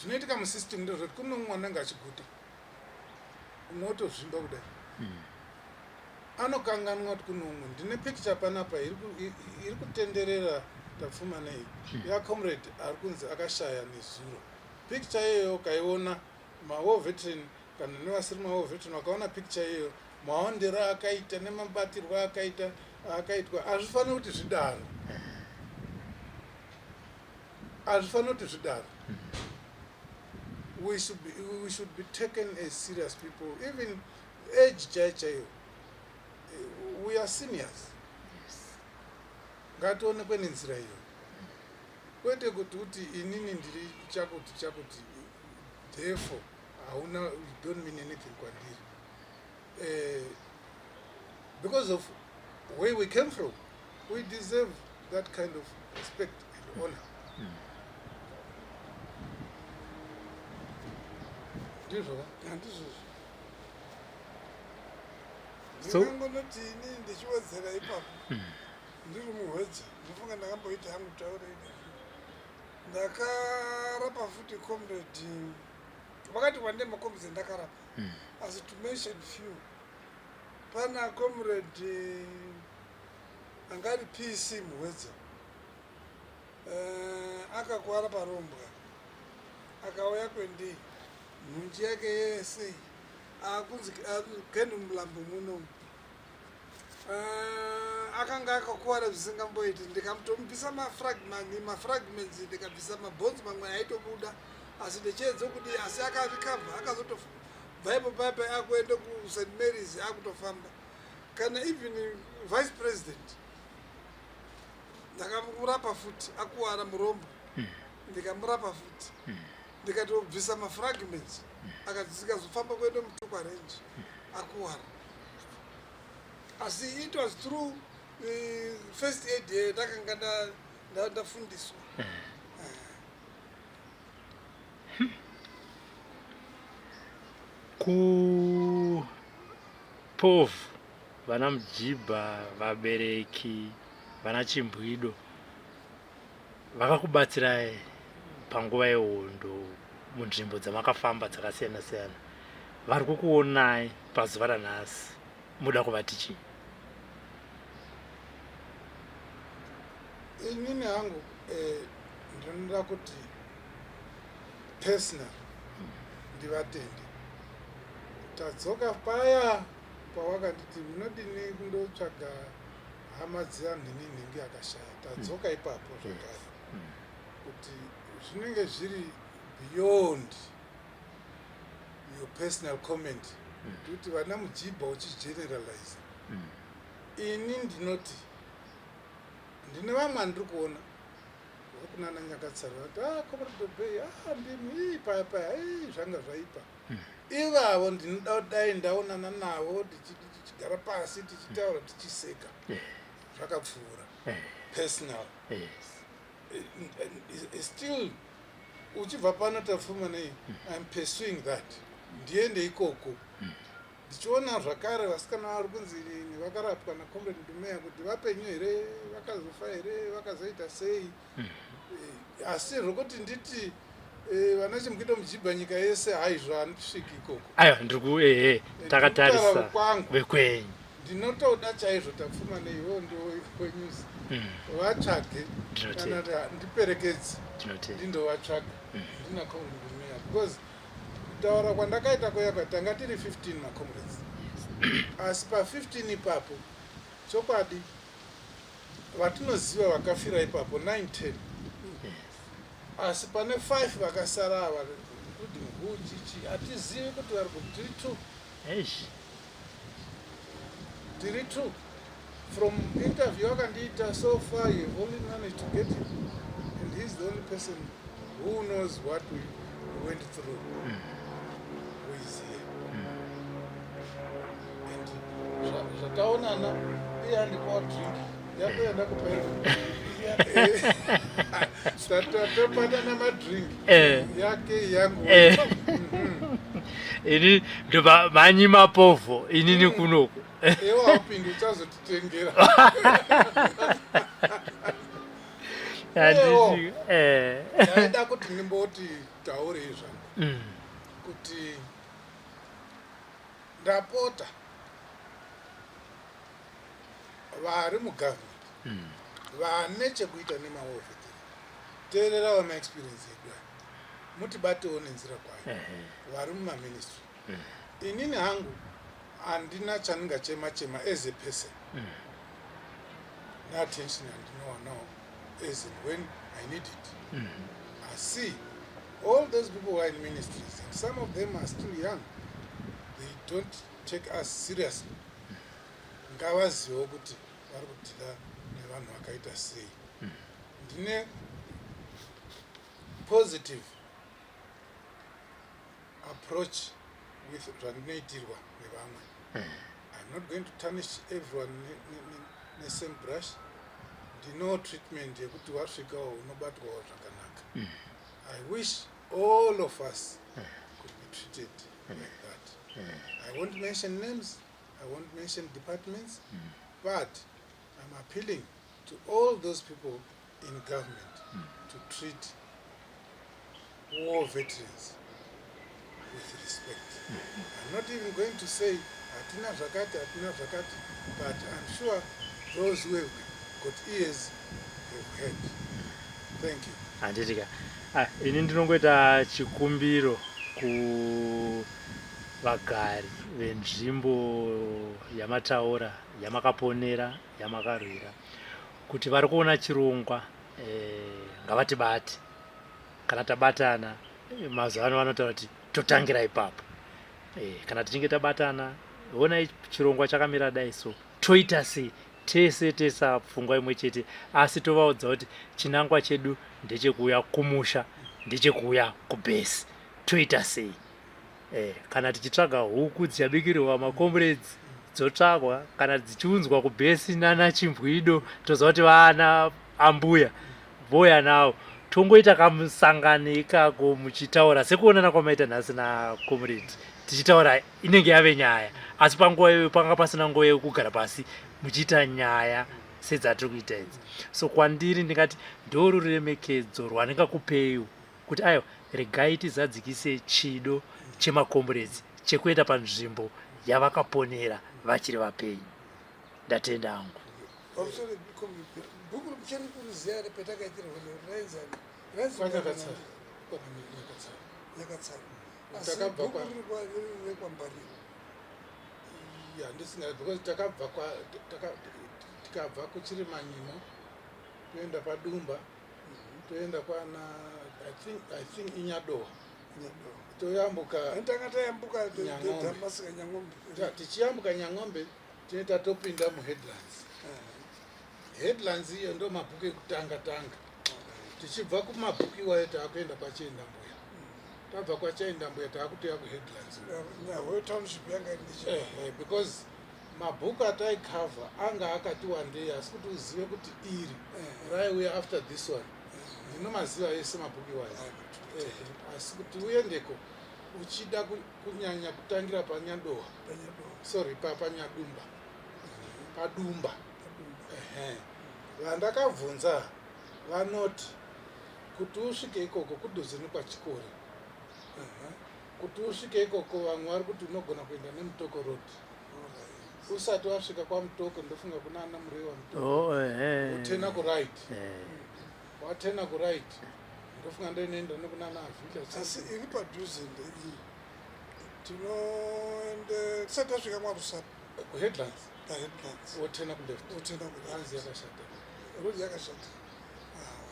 zvinoitika musystem ndezvoti kune mwana ngachiguta unotozvimba kudai anokanganwa kuti kuno umwe ndine picture panapa iri kutenderera tapfuma nei yaComrade ari kunzi akashaya nezuro. Picture iyoyo ukaiona ma-war veteran kana nevasiri ma-war veteran wakaona picture iyoyo maondero akaita nemabatirwo akaitwa hazvifaniri kuti zvidaro. hazvifanira kuti zvidaro. We should be taken as serious people, even age chaiyo. We are seniors. Ngationekwe nenzira iyo. Kwete kuti inini ndiri chakuti therefore you don't mean anything kwandiri. Because of where we came from, we deserve that kind of respect and honor. So ndinongonoti ini ndichiwedzera ipapo ndiri muhweja ndifunga ndakamboita hangu taure ine ndakarapa futi comrade vakati wande makomrades ndakarapa as to mention few pana comrade angari PC muhweja akakwara parombwa akauya kwendei nhunji yake yese akunzi kendo mulambo muno akanga akakuwara zvisingamboiti ndikamutomubvisa mafragments ndikabvisa mabhonzi mamwe aitobuda asi ndichiedza kuti asi akarikavha akazotobva ipo paipo akuende kuSt Mary's akutofamba kana even vice president ndakamurapa futi akuwara murombo ndikamurapa futi ndikatobvisa mafragments akazikazofamba kuende mutukwa range akuwara asi it was through first aid ndakanga ndafundiswa. Ku POV vana Mujibha, vabereki, vana Chimbwido vakakubatsirai panguva yehondo munzvimbo dzamakafamba dzakasiyana siyana, vari kukuonai pazuva ranhasi, muda kuvati chii? Inini hangu ndinoda kuti personal ndivatende. Tadzoka paya pawakanditi munodini kundotsvaga hama dzeanhini nhingi akashaya. Tadzoka ipapo zvakare kuti zvinenge zviri beyond your personal comment kuti vana Mujibha uchigeneralize. Ini ndinoti ndine vamwe ndiri kuona vakunana Nyakatsara vati Comrade Bay ndimi paya zvanga zvaipa. Ivavo ndinoda kudai ndaonana navo tichigara pasi tichitaura tichiseka zvakapfuura personal. Still uchibva pano tafuma nei I'm pursuing that. Ndiende ikoko ndichiona zvakare vasikana vari kunzi vakarapwa naComrade Ndumeya kuti vapenyu here, vakazofa here, vakazoita sei. Asi rokuti nditi vana Chimbwido Mujibha nyika yese haizvo handisviki ikoko. Aiwa ndiri takatarisa vekwenyu. Ndinotoda chaizvo tafuma neiwo ndokwenyuzi vatsvage kana ndiperekedze ndindovatsvaga ndina Comrade Ndumeya because kutaura kwandakaita koyaka tanga tiri 15 macomrades. Asi pa15 ipapo chokwadi vatinoziva vakafira ipapo 9-10. Asi pane 5 vakasara ava kuti mhuchichi hatizivi kuti vari kuti tiri 2. From interview wakandiita so far you've only managed to get him and he's the only person who knows what we went through. Who is here. And zvataonana iye andipawo drink yakoenda kupaira tatopata madrink yake yangu. Ini ndo manyi mapovo inini kunoku. Ewa upindi uchazotitengera. Ndaida kuti ndimboti taure izvangu kuti ndapota vari mugovernment vane chekuita nemaofitiri teererawo maexperience edu mutibatewo nenzira kwayo vari mumaministry. Inini hangu handina chandingachema as a person neattention handinowanawo as and when I need it. I see all those people who are in ministries, and some of them are still young. They don't take us seriously. Ngavaziwo kuti vari kudhila nevanhu vakaita sei. Ndine positive approach with zvandinoitirwa nevamwe. I'm not going to tarnish everyone the same brush. Ndino treatment yekuti wasvikawo unobatwawo zvakanaka. I wish all of us could be treated like that. I won't mention names, I won't mention departments, but I'm appealing to all those people in government to treat war veterans with respect. I'm not even going to say Atina Zakati, but I'm sure those who have got ears have heard. Thank you. Handitika. Ini ndinongoita chikumbiro kuvagari venzvimbo yamataura, yamakaponera, yamakarwira, kuti vari kuona chirongwa ngavatibate. Kana tabatana, mazuva ano vanotaura kuti totangira ipapo. Kana tichinge tabatana, onai chirongwa chakamira dai so, toita sei tese pfungwa imwe chete, asi tovaudza kuti chinangwa chedu ndechekuuya kumusha, ndechekuuya kubhesi, toita sei. Kana tichitsvaga huku dzichabikirwa makomrades dzotsvagwa, kana dzichiunzwa kubhesi nana Chimbwido, toziva kuti vana ambuya voya nawo, tongoita kamusangano ikako muchitaura sekuonana kwamaita nhasi nakomrades, tichitaura inenge yave nyaya, asi panguva iyoyo panga pasina nguva yekugara pasi muchiita nyaya sedzatiri kuita idzi. So kwandiri ndingati ndoro ruremekedzo rwandingakupeiwo kuti aiwa regai tizadzikise chido chemakomrades chekuenda panzvimbo yavakaponera vachiri vapenyu. Ndatenda hangu. Because tikabva kuchiri manyimo toenda padumba toenda kwana I think Inyadowa toyambuka tichiyambuka Nyang'ombe tinoita topinda muheadlands. Headlands iyo ndo mabhuku ekutanga tichibva kumabhuku iwayo taakuenda kwaChaindambuya, tabva kwaChaindambuya taakutoya kuheadlands because mabhuku ataikhavha anga akati wandei, asi kuti uzive kuti iri raiuya after this one ndinomaziva ese mabhuku iwayo. Asi kuti uendeko uchida kunyanya kutangira paNyadowa, sorry paNyadumba, padumba. Vandakabvunza vanoti kuti usvike ikoko kudhuze nekwachikori, kuti usvike ikoko vamwe vari kuti unogona kuenda neMutoko road. Usati wasvika kwaMutoko ndofunga kuna ana Murei waMutoko, utena kuright, watena kuright ndofunga ndoinoenda nekuna ana Avhila. Asi iri padhuze ndei tinoende tisati tasvika mwaRusapo kuheadlands, paheadlands wotena kuleft, hanzi yakashata, rodi yakashata.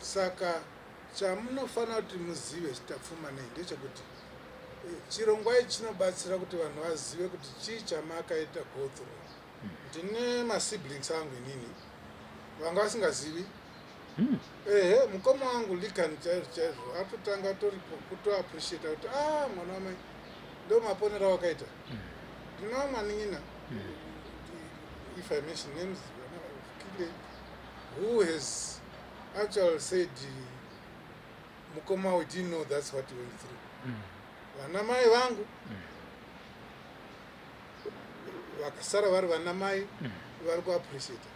Saka chamunofanira kuti muzive chitapfumanei ndechekuti chirongwa ichi chinobatsira kuti vanhu vazive kuti chii chamakaita go through. Ndine masiblings angu inini vanga vasingazivi. Mukoma wangu Likani chaizvo atotanga toripo kutoappreciate kuti mwana wamai ndo maponera wakaita. Ndina mwaning'ina, if I mention names, who has actually said Mukoma, we didn't know that's what he went through. Vanamai vangu vakasara vari vanamai vari kuappreciate.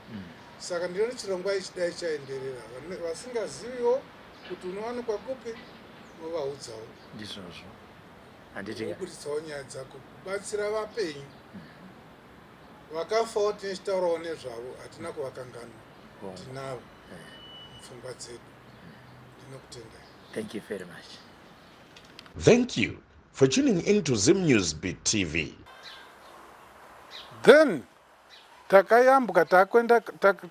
Saka ndinoti chirongwa ichi dai chaenderera, vasingaziviwo kuti unowanikwa kupi vovaudzawo, Ndizvozvo. Handitika. kubuditsawo nyaya dzako kubatsira vapenyu vakafawo tinechitaurawo nezvavo, hatina kuvakanganwa, tinavo pfungwa dzedu. Ndinokutendai. Thank you very much. Thank you for tuning in to Zim News Beat TV. Then takayambuka takwenda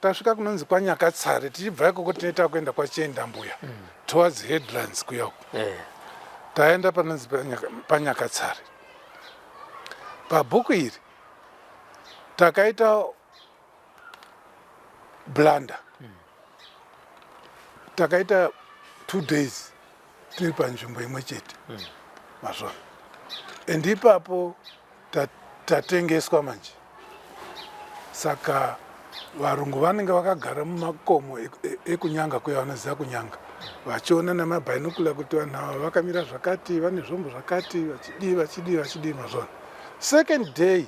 tasvika kunonzi kwaNyakatsare tichibva ikoko tinoita kuenda kwaChiendambuya towards headlands kuyako taenda panonzi paNyakatsare. Pabhuku iri takaita blunder, takaita 2 days tiri panzvimbo imwe chete mazvona, and ipapo tatengeswa manje. Saka varungu vanenge vakagara mumakomo ekunyanga kuya vanoziva kunyanga vachiona namabhainokula kuti vanhu ava vakamira zvakati vane zvombo zvakati vachidii mazvona. Second day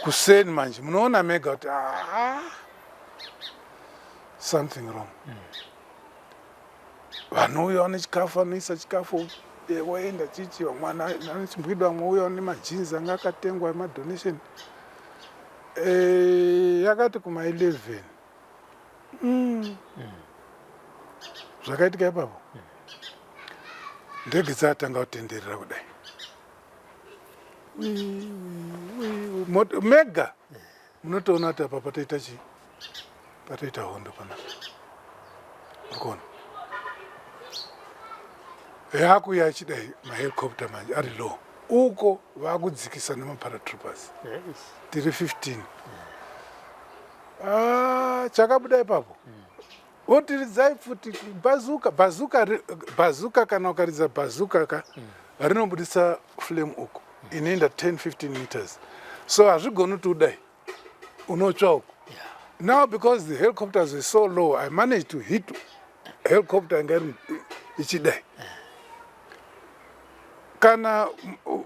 kuseni manje munoona mega kuti something wrong. Vanouya vane chikafu vanoisa chikafu waenda chichi vamwe ane chimbwidwa vamwe uya ne majinzi anga akatengwa emadonation. Yakati kuma 11 zvakaitika ipapo ndege dzatanga kutenderera kudai mega munotoona kuti apa patoita chii, patoita hondo panapa urikuona yakuya achidai mahelicopter manje ari low uko vakudzikisa nemaparatroopers tiri 15. Chakabuda ipapo votiridzai futi bhazuka kana ukaridza bhazuka rinobudisa flame uko inoenda 10-15 meters, so hazvigoni kuti udai unotsva uko. Now because the helicopters were so low, I managed to hit helicopter ingari ichidai. Kana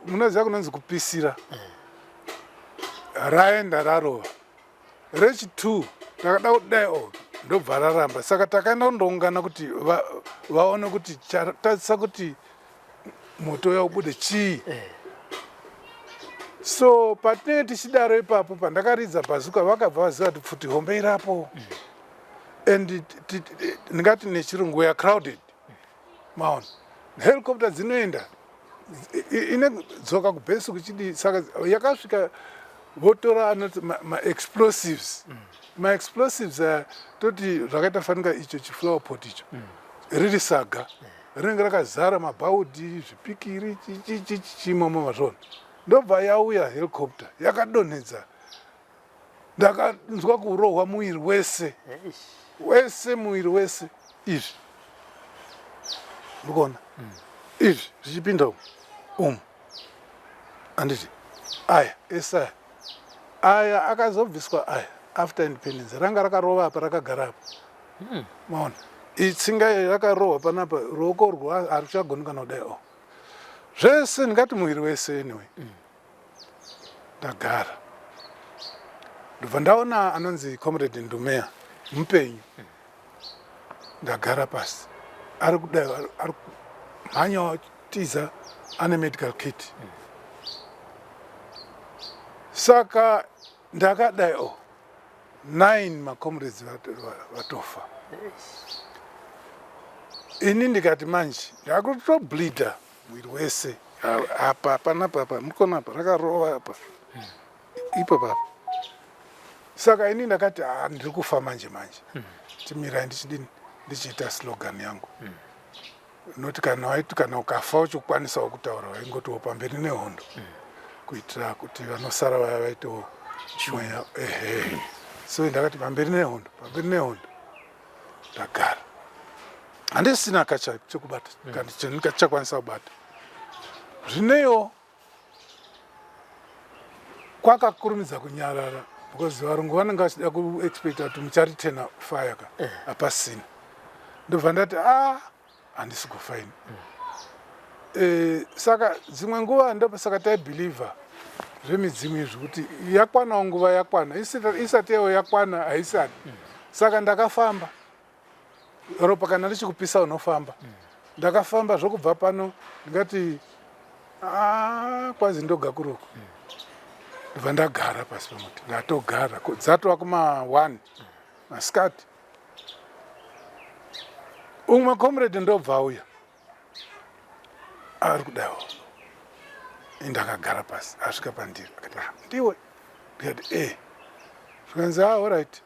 munoziva kunonzi kupisira raenda rarova rechi 2 takada kudai ndobva raramba. Saka takaenda kundoungana kuti vaone kuti chatatisa kuti moto yaubude chii. So patinenge tichidaro ipapo pandakaridza bhazuka vakabva vaziva kuti futi hombe irapo and ndingati nechirungu we are crowded maona helicopter dzinoenda inedzoka kubhesi kuchidi. Saka yakasvika votora anoti ma-explosives ma-explosives toti zvakaita fanika icho chiflower pot icho riri saga rinenge rakazara mabhaudhi zvipikiri chimomo mazvona. Ndobva yauya helicopter yakadonhedza ndakanzwa kurohwa muiri wese muiri wese izvi ndikuona izvi zvichipinda anditi aya esaya aya akazobviswa aya after independence ranga rakarova apa rakagara apa maona itsinga rakarohwa panapa ruoko haruchagoni kana kudai zvese ndingati muiri wese anyway. Ndagara ndobva ndaona anonzi comrade Ndumeya mupenyu ndagara pasi ari kudai ari mhanya watiza ane medical kit. Saka ndakadai 9 macomrades vatofa. Ini ndikati manje ndakutobleeda mwiri wese apa panapa mukona apa rakarova apa ipapa. Saka ini ndakati ndiri kufa manje timirai ndichidini ndichiita slogan yangu noti kana ukafa uchikwanisa kutaura waingotiwo pamberi nehondo kuitira kuti vanosara vaya vaitewo mweya so ndakati pamberi nehondo ndagara handisina chekubata kandi chandikachakwanisa kubata. Zvineyo kwakakurumidza kunyarara because varungu vanenge vachida kuexpecta kuti mucharitena fire hapasina. Ndobva ndati handisi kufaini. Saka dzimwe nguva ndopasaka taibhilivha zvemidzimu izvi kuti yakwanawo nguva yakwana isati yewo yakwana haisati. Saka ndakafamba ropa kana richikupisa unofamba. Ndakafamba zvokubva pano ndingati kwazi ndogakuroko ndobva ndagara pasi pamuti ndatogara dzatova kuma1 masikati. Umwe comrade ndobva auya ari kudaiwo ndakagara pasi asvika pandiri akati ndiwe ndikati zvikanzi alright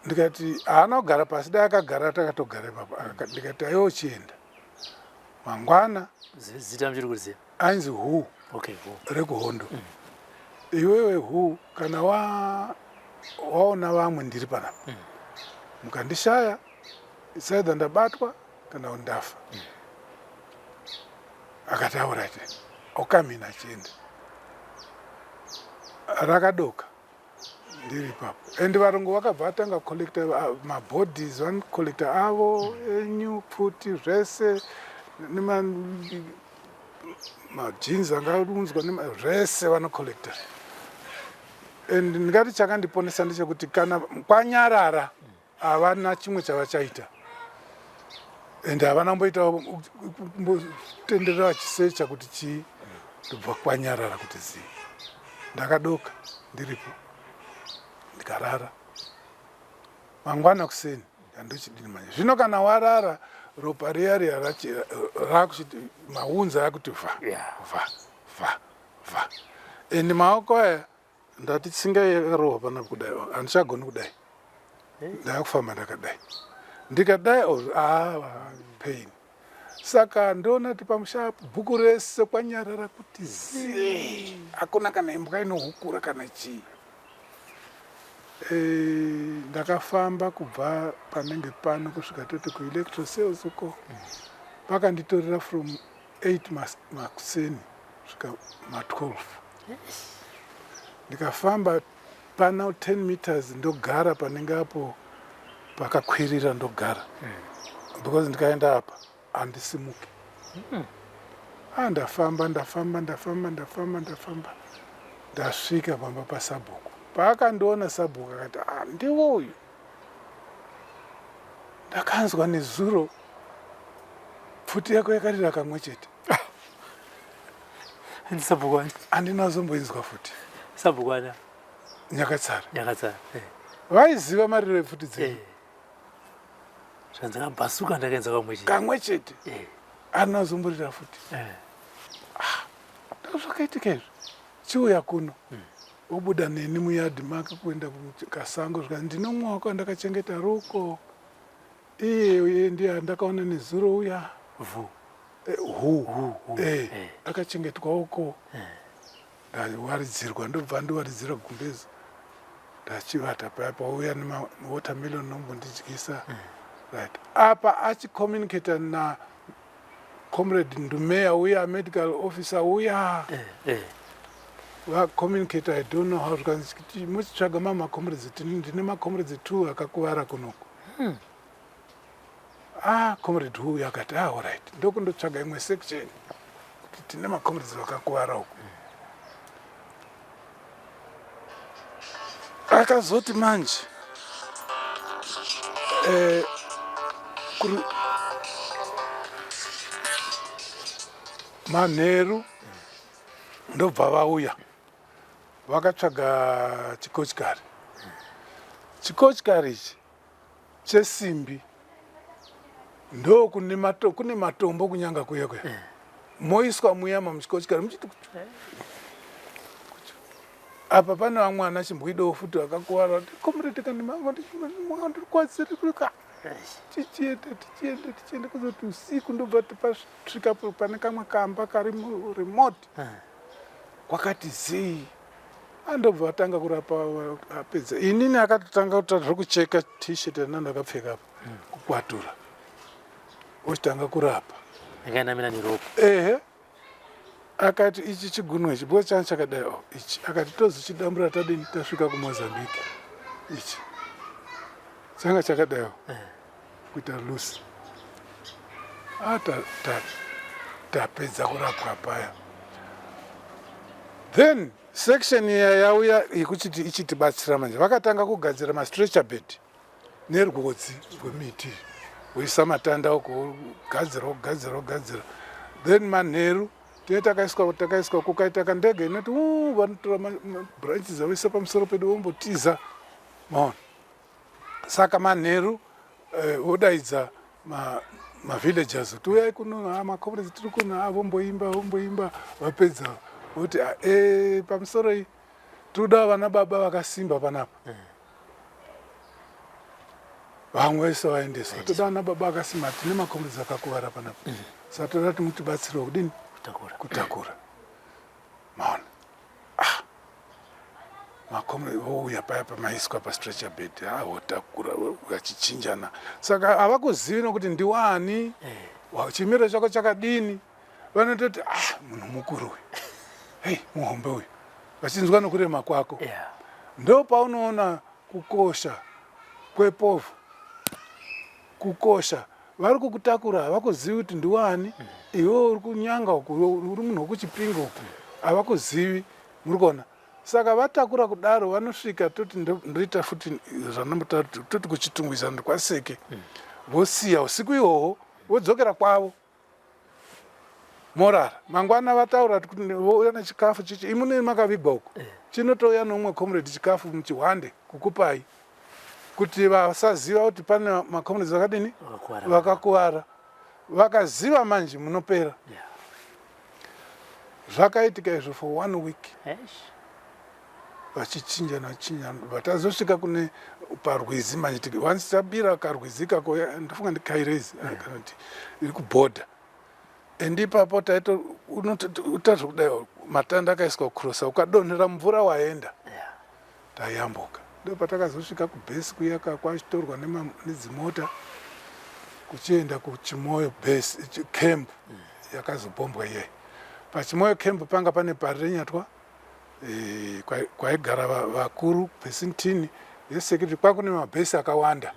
ndikati haana kugara pasi dai akagara takatogara ipapo ndikati aiwo chienda mangwana zita mchiri kuziva ainzi huu rekuhondo iwewe huu kana waona vamwe ndiri panapa mukandishaya isaidha ndabatwa kana ndafa akati aurati okamina achienda rakadoka ndiri ipapo and varungu vakabva vatanga kucollecta mabodies vanocollecta avo enyu pfuti zvese majinzi angarunzwa zvese vanocollecta and ndingati chakandiponesa ndechekuti kana kwanyarara havana chimwe chavachaita and havana kumbotenderera vachisecha kuti chii ndobva kwanyarara kuti zii ndakadoka ndiripo ndikarara mangwana kuseni andochidini manje zvino kana warara ropa riya riya rakuchiti maunza akuti vha and maoko aya ndati tsinga yakarohwa panapa kudai handichagoni kudai ndakufamba ndakadai ndikadai pain saka ndoona kuti pamusha bhuku rese kwanyarara kuti zii hakuna kana imbwa inohukura kana chii ndakafamba kubva panenge pano kusvika toti kuelectro sales uko pakanditorera from 8 makuseni kusvika ma12 ndikafamba pana 10 meters ndogara panenge apo pakakwirira ndogara because ndikaenda apa handisimuki ndafamba ndasvika pamba pasabhuku paakandiona sabhuku akati ndiwo uyu ndakanzwa nezuro pfuti yako yakarira kamwe chete sabhukwani handinazomboinzwa futi sabhukwani nyakatsara vaiziva mariro epfuti dzedu zvanzakabhasuka ndakaenza kamwe chete handinazomborira futi ndazvakaitika izvo chiuya kuno obuda neni muyadhi make kuenda kasango zvika ndinomwaka ndakachengeta ruko iye ndiye ndakaona nezuro uya akachengetwa uko ndawaridzirwa ndobva ndiwaridzira gumbezi ndachivata paya pauya nemawatermelon nombondidyisa right apa achicommunicata na comrade Ndumeya uya medical officer uya vacommunicate I don't know how zvikanzi muchitsvaga macomrades ndine macomrades 2 akakuvara kunoko comrade uyu akati alright ndokundotsvaga imwe section kuti tine macomrades vakakuvara uko akazoti manje manheru ndobva vauya vakatsvaga chikochikari ichi chesimbi ndo kune matombo kunyanga kuya moiswa muyama muchikochikari muchiti apa pane vamwe ana chimbwidowo futi vakakuwara komrete kandimaandirikwadzirika tichienda kuzoti usiku ndobva tipasvika pane kamwe kamba kari remote kwakati zii andobva vatanga kurapa apedza inini akatotanga kutadza kucheka t-shirt yandakapfeka apa kukwatura ochitanga kurapa akainamira neropa akati ichi chigunwe ichi bho changa chakadai ichi akati tozochidambura tadini tasvika kuMozambique ichi changa chakadai kuita lusi tapedza kurapwa paya then section yauya yekuchiti ichitibatsira manje vakatanga kugadzira mastretcher bed nerwodzi rwemiti kuisa matanda uko kugadzira then manheru takaiswa kukaita kandege inoti vanotora branches avaisa pamusoro pedu vombotiza maona saka manheru vodaidza mavillagers kuti uyai kuno makomrades tiri kuno vomboimba vapedza voti pamusoro iyi tinoda vana baba vakasimba panapa vamwe vese vaendeswa toda vana baba vakasimba tine makomrades akakuvara panapa saka toda kuti mutibatsirewo kudini kutakura maona makomrades vouya paya pamaiswa pastretcher bed votakura vachichinjana saka havakuzivi nokuti ndiwani chimiro chako chakadini vanototi munhu mukuru uyu hei muhombe uyu vachinzwa nokurema kwako ndo paunoona kukosha kwepovhu kukosha vari kukutakura havakuzivi kuti ndiwani iwe uri kunyanga uku uri munhu wekuchipingo uku havakuzivi muri kuona saka vatakura kudaro vanosvika toti ndoita futi zvanombotaura toti kuchitungwisa ndikwaseke vosiya usiku ihwohwo vodzokera kwavo morara mangwana vataura kuti vouya nechikafu chichi imune makavigwa uku chinotouya nomumwe comrade chikafu muchihwande kukupai kuti vasaziva kuti pane macomrades vakadini vakakuvara vakaziva manje munopera zvakaitika izvo for 1 week vachichinjana vatazosvika kune parwizi manje once tabira karwizi kako ndofunga ndikairezi kanoti iri kubhodha and ipapo taito utazokudai matanda akaiswa kucrossa ukadonhera mvura waenda tayambuka ndo patakazosvika kubhesi kuyaka kwachitorwa nedzimota kuchienda kuchimoyo base camp yakazobhombwa iyai pachimoyo camp panga pane pari renyatwa kwaigara vakuru pesintini yesecurity kwakune mabhesi akawanda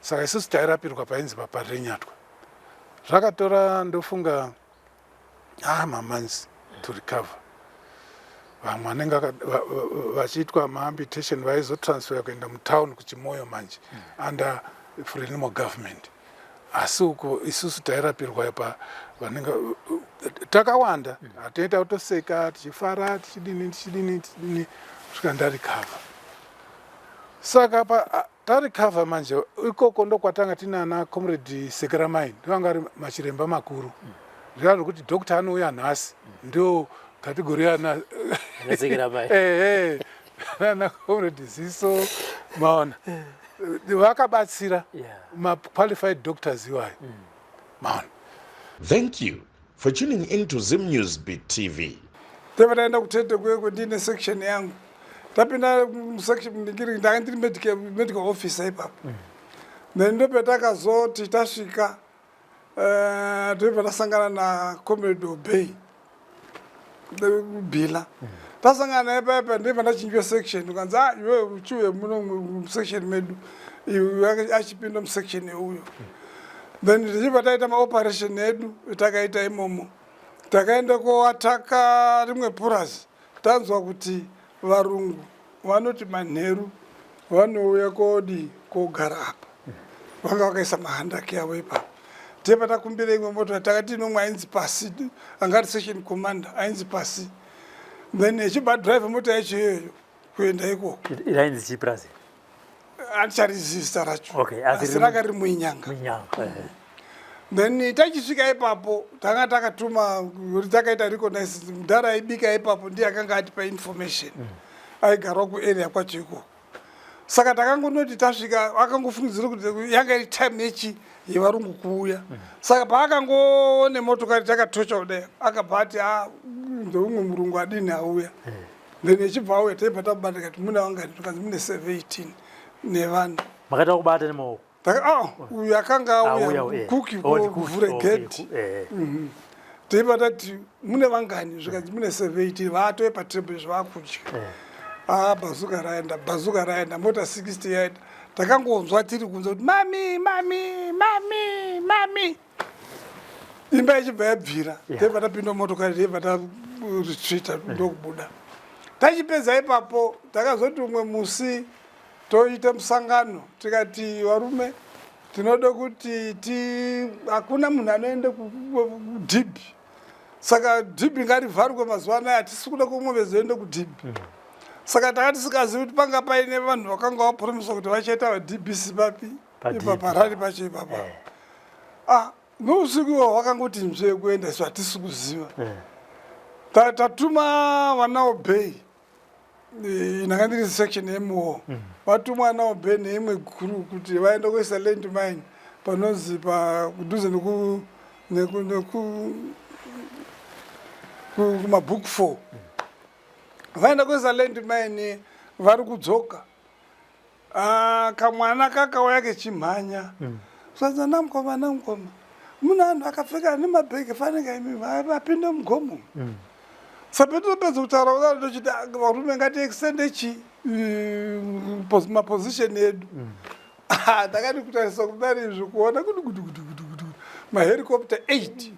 saka isusu tairapirwa painzi papari renyatwa zvakatora ndofunga mamonths to recover vamwe vanenge vachiitwa maambitation vaizotransfer kuenda mutown kuchimoyo manje under frelimo government asi uko isusu tairapirwa pa vanenge takawanda hatiita kutoseka tichifara tichidini kusvika ndarikava saka tarikava manje ikoko ndokwatanga tina ana comrade Sekeramai ndovanga ari machiremba makuru zviraro kuti dokta anouya nhasi ndio kategori yana ana comrade Ziso maona vakabatsira ma-qualified doctors iwayo maona. Thank you for tuning in to Zim News Beat TV. Tevataenda kutete kweko ndine section yangu tapinda section ndingiri ndanga ndiri medical officer ipapo ndopetakazoti tasvika tobva tasangana na comrade Obey Bila tasangana naye papa ndibva ndachinjwa section ukanzi iwe uchiuye muno section medu iwe achipinda musection yeuyo then ndichibva taita maoperation edu takaita imomo takaenda koataka rimwe purazi tanzwa kuti varungu vanoti manheru vanouya kodi kogara apa vanga vakaisa mahandaki avo ipapo tebva takumbira imwe moto takati nomwe ainzi pasi angati section commander ainzi pasi then echibva drive mota yacho iyoyo kuenda ikoko irainzi chipurazi andicharizista racho asi rakari muinyanga then tachisvika ipapo tanga takatuma kuti takaita recognize mudhara aibika ipapo ndiye akanga atipa information aigarwa kuarea kwacho ikoko saka takangonoti tasvika akangofungidzira kuti yanga iri time yechi yevarungu kuuya saka paakangoone motokari takatocha kudai akabva ati ndoumwe murungu adini auya then echibva auya taibva tabata kati muna wangani tukanzi mune 17 nevanhu makaita kubata nemaoko uyu akanga auya kuki kuvhure gedi teibva tati mune vangani zvikanzi mune 17 vaatoe patebwe zvavakudya bhazuka raenda mota 60 yaenda takangonzwa tiri kunza kuti mami imba ichibva yabvira teibva tapinda motokari teibva taretreata ndokubuda tachipedza ipapo takazoti umwe musi toita musangano tikati varume tinoda kuti hakuna munhu anoende kudhibhi saka dhibhi ngarivharwe mazuva anaya hatisi kuda kumwe vezoende kudhibhi saka takati sikazivi kuti panga paine vanhu vakanga vapromiswa kuti vachaita vadhibhisi papi ipaparari pacho ipapa nousiku wakangoti mzve kuenda isu hatisi kuziva tatuma vanaobhei inanga ndiri section yemuwo vatumwa vanaobhei neimwe guru kuti vaende kuisa land mine panonzi kudhuze kumabook 4 vaenda kuisa land mine vari kudzoka kamwana kakauya kechimhanya svanza namukoma muna vanhu vakapfeka nemabhegi fanenge imi vapinde mugomo sapetopedza kutaura kudaro ndochiti varume ngatiextende maposition edu ndakati kutarisa kudari izvi kuona kudugudugudugudu mahelicopter 8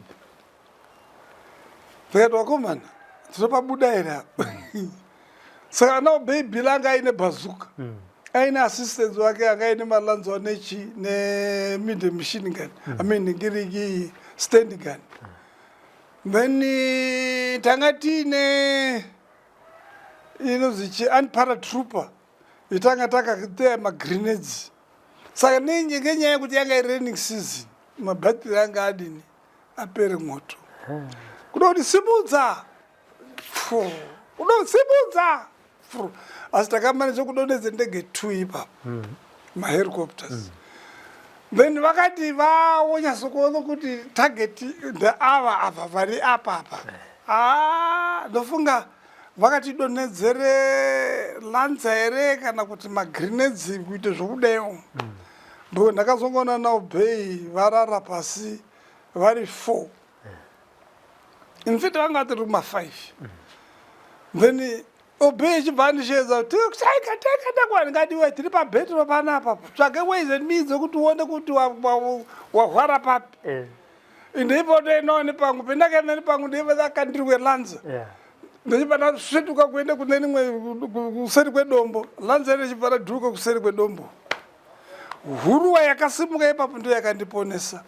ndikati vakomana tinopabuda here apa saka anaobhei bhila anga aine bhazuka aine assistance wake anga aine malanzwa nemide machine gun ngiriki stand gun then tanga tiine inozvi unparatrooper itanga takatea magrenades saka ngenyaya yekuti yanga iraining season mabhatiri anga adini apere moto kuda kuti simudza unosimudza asi takamanisa kudonedze ndege 2 ipapo mahelicopters then vakati vanyatsokuona kuti target ndeava vari apapa ndofunga vakatidonedzere lanza here kana kuti magrenades kuite zvokudaiwo ndo ndakazongoona naobhei varara pasi vari 4 infact vanga vatiri kuma5 then obhei ichibva andishedza ndakwaningadiwe tiri pabhetiro panapa tsvake ways and means ekuti uone kuti wahwara papi ndeipoto inaone pangu pendakaenda nepangu ndeivakandirwe lanza ndichibva ndasvetuka kuende kune rimwe kuseri kwedombo lanza ine chibva radhuruka kuseri kwedombo huruwa yakasimuka ipapo ndo yakandiponesa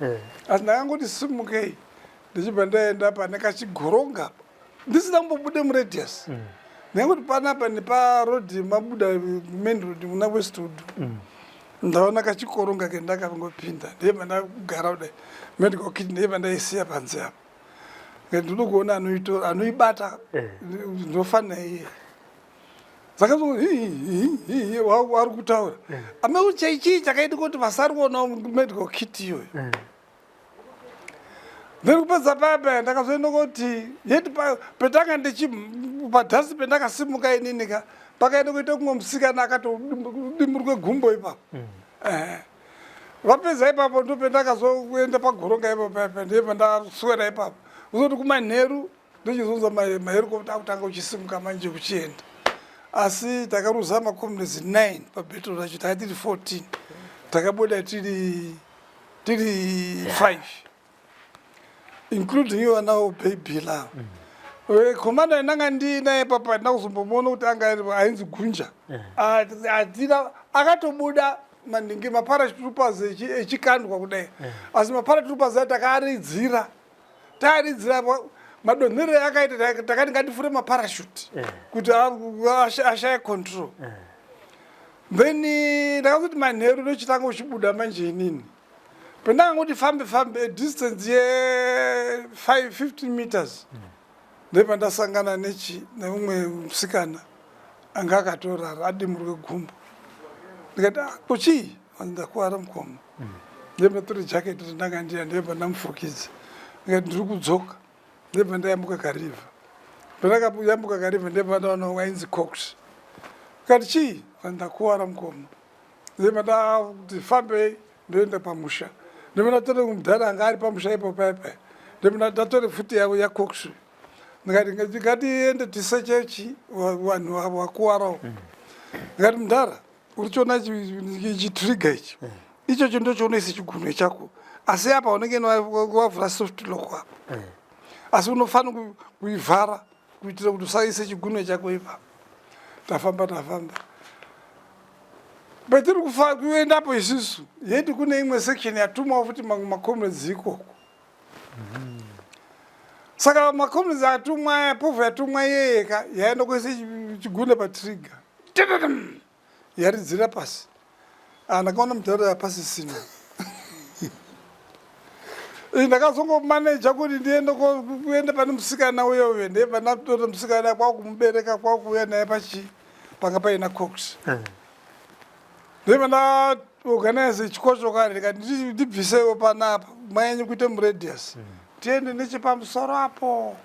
asi ndakangoti simukei ndichibva ndaenda pane kachigoronga ndisina kumbobude muradius nekuti panapa neparodhi mabuda main road muna westwood ndaona kachikoronga kendakangopinda ndibva ndagara kudai medical kit ndibva ndaisiya panze apo ndiri kuona anoibata ndinofanira iye zakazowari kutaura ameuchaichii chakaiti kuti vasari kuonawo medical kit iyoyo ndiri kupedza papa ndakazoenda kuti yeti petanga padhasi pendakasimuka ininika pakaenda kuita kumwe musikana akatodimurwe gumbo ipapo vapedza ipapo ndo pendakazoenda pagoronga ipapo papa ndibva ndaswera ipapo uzoti kumanheru ndochizonza mahelicopter akutanga uchisimuka manje uchienda asi takaruza makomrades 9 pabhetiro racho taka tiri 14 takabuda tiri 5 including you anaobhei bhila komanda inanga ndinaye papa ndakuzombomuona kuti anga ainzi gunja akatobuda maningi maparatroopers echikandwa kudai asi maparatroopers takaridzira madonherero akaita takati ngatifure maparashute kuti ashaye control then ndakazoti manheru ndochitanga uchibuda manje inini pendakangoti fambe distance ye 15 meters ndibva ndasangana neumwe musikana anga akatorara adimurwe gumbo ndikati kuchii ndakuwara mukoma ndibva tori jaketi randanga ndiya ndibva ndamufukidza ndikati ndiri kudzoka ndibva ndayambuka kariva pendakayambuka kariva ndibva ndaona wainzi cox ndikati chii ndakuwara mukoma ndibva ndati fambei ndoenda pamusha ndibva ndatore mudhara anga ari pamusha ipo paipai ndibva ndatore futi yavo yacox ndikati ngatiende tisechechi vanhu vakuwarawo ndikati mudhara uri chiona chitriga ichi ichocho ndochionoisa chigunwe chako asi apa unenge wavhura soft lock apa asi unofanira kuivhara kuitira kuti usaise chigunwe chako ipapo tafamba petiri kuendapo isusu yeti kune imwe section yatumwawo futi macomrades ikoko saka macomrades atumwa povha yatumwa yeyeka yaenda kuise chigunwe patriga yaridzira pasi ndakaona mudhara yapasi sina ndakazongomaneja kuti ndiende kuende pane musikana uyoyo ndebva ndatora musikana kwakumubereka kwakuuya naye panga paina cox ndibva ndaorganize chikochokari ndikati ndibvisewo panapa mwaenye kuite muradius tiende nechepamusoro apo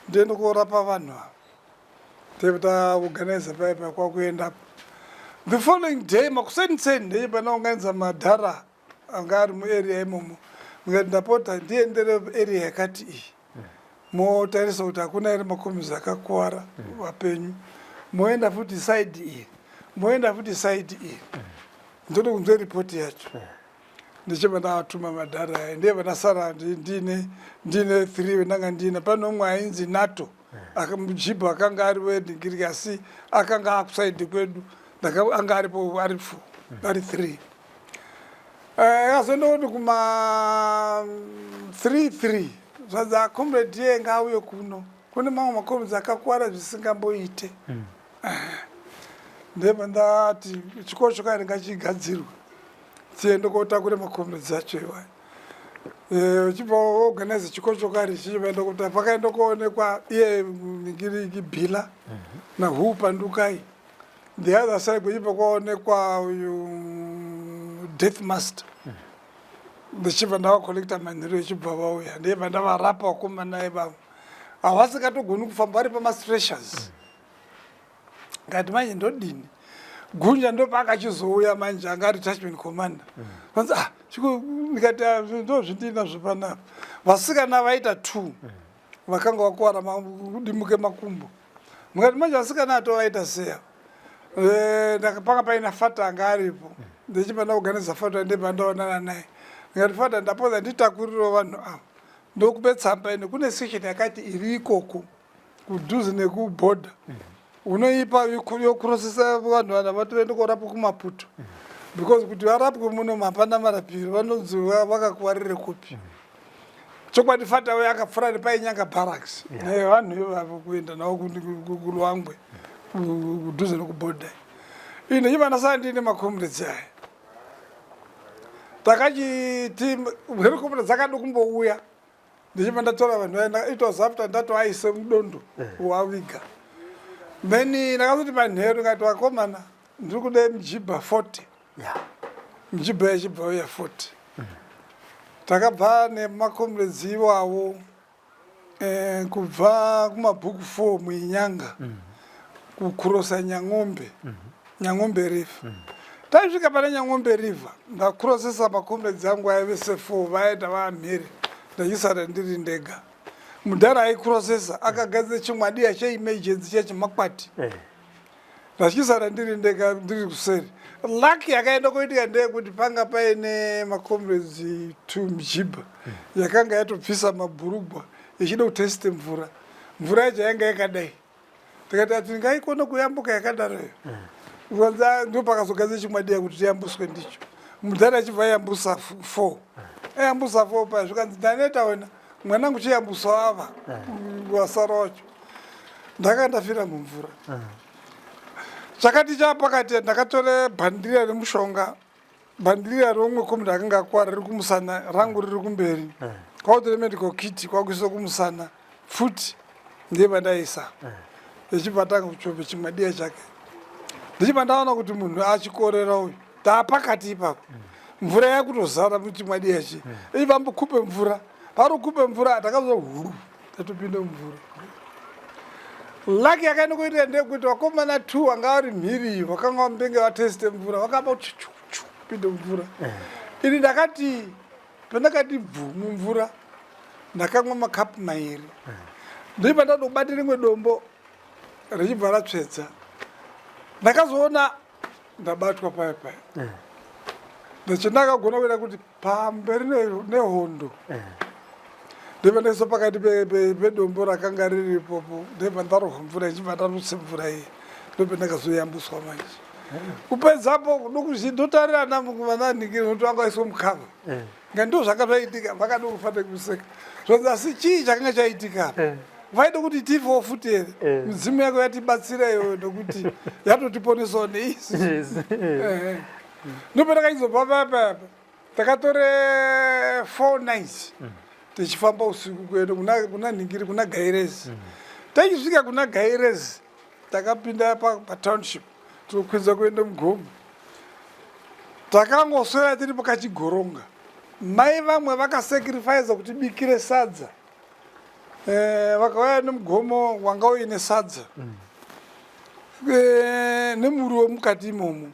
ndiende korapa vanhu ava ndibva taorganize paipa kwakuendapo. The following day makuseni ndibva ndaunganidza madhara anga ari muarea imomo ngati ndapota ndiendere area yakati iyi motarisa kuti hakuna ere makomizi akakuwara vapenyu moenda futi side iyi moenda futi side iyi ndode kunzwe ripoti yacho ndichibva ndavatuma madhara aya ndiyebva ndasara ndine 3 vendanga ndina pane umwe ainzi nato mujibha akanga ari wedhingiriki asi akanga akusaidi kwedu anga aripo ari 3 akazondokuti kuma 3 zvanzi acomrade ye ngauye kuno kune mamwe makomedzi akakuwara zvisingamboite ndebva ndati chikoro chokari ngachigadzirwa tiende kotakure makomedzi acho iwayo uchibva organize chikoro chokari chichivaenda kuti pakaenda kuonekwa iye mingiriki bhila nahu pandukai the other side kuchibva kwaonekwa uyu death master ndichibva ndavakolekta manhero echibva vauya ndibva ndavarapa vakomana ivavo havasingatogoni kufamba vari pamastreshers ngati manje ndodini gunja ndopakachizouya manje anga ari detachment commander vanzi ndikati ndo zvindinazvo panapa vasikana vaita 2 vakanga vakuwara kudimuke makumbo mukati manje vasikana atovaita seya panga paina fata anga aripo ndichibva ndaorganiza fata ndibva ndaonana naye ndikati fata ndapodza nditakuriro vanhu ava ndokubetsamba ine kune section yakati iri ikoko kudhuze nekubhodha unoipa yokurosesa vanhu vana vatoende korapwa kumaputo because kuti varapwe muno hapana marapiro vanonzi vakakuwarire kupi chokwadi fata we akapfura nepainyanga barracks nevanhu ivavo kuenda navo kulwangwe kudhuze nekubhodha ine chibva ndasara ndine makomrades aya takachiti helicopter dzakado kumbouya ndichibva ndatora vanhu vaenda it was after ndatoaise mudondo waviga then ndakazoti manheru ngati vakomana ndiri kude mjibha 40 mjibha yechibva uya 40 takabva nemakomrades iwawo kubva kumabhuku 4 muinyanga kukurosa nyang'ombe nyang'ombe river taisvika pane nyang'ombe river ndakurosesa makomrades angu aivese 4 vaenda vaamhere ndachisara ndiri ndega mudhara aikurosesa akagadzira chimwadiya cheemergency chechimakwati ndachisara ndiri ndega ndiri kuseri laki yakaenda kuitika ndeyekuti panga paine makomrades 2 mjibha yakanga yatobvisa mabhurugwa ichida kuteste mvura yacho yanga yakadai tikati ati ngaikone kuyambuka yakadaroyo vanza ndo pakazogadzira chimwadiya kuti tiyambuswe ndicho mudhara achibva yambusa 4 ayambusa 4 paya zvikanzi ndaneta wena mwanangu chiyambusa ava wasara wacho ndakanga ndafira mumvura chakati chapakati ndakatore bhandira remushonga bhandira romwe komnda akanga akwara riri kumusana rangu riri kumberi kwautore medical kit kwakuisa kumusana futi ndibva ndaisa ndichibva tanga kuchope chimwadiya chake ndichibva ndaona kuti munhu achikorera uyu taapakati ipapo mvura yakutozara muchimwadiya chi ivambokupe mvura pari kupe mvura takazo huru tatopinde mvura laki yakaenda kuitira ndekuti vakomana 2 anga vari mhiri vakanga vambenge vateste mvura vakamba pinde mvura ini ndakati pandakati bvu mumvura ndakamwa makapu 2 ndibva ndadobata rimwe dombo richibva ratsvedza ndakazoona ndabatwa paya paya ndachendakagona kuita kuti pamberi nehondo ndibva ndaiso pakati pedombo rakanga riripopo ndibva ndarohwa mvura ichibva ndarutse mvura iyi ndobva ndakazoyambuswa manje kupedzapo ndotarirana vananhingiri nokuti vanga vaiswa mukava ngando zvanga zvaitika vakado kufanira kuseka zvanzi asi chii chakanga chaitika vaida kuti tifewo futi here midzimu yako yatibatsireyo nokuti yatotiponesawo neisi ndobva ndakaizobva papapa takatore 4 nights tichifamba usiku kuenda kuna Ningiri kuna Gairezi. Tachisvika kuna Gairezi takapinda patownship tikukwidza kuenda Mugomo. Takangoswera tiri pakachigoronga. Mai vamwe vakasacrifice kuti bikire sadza. Vakauya nemugomo wanga uine sadza. Nemuriwo mukati imomo.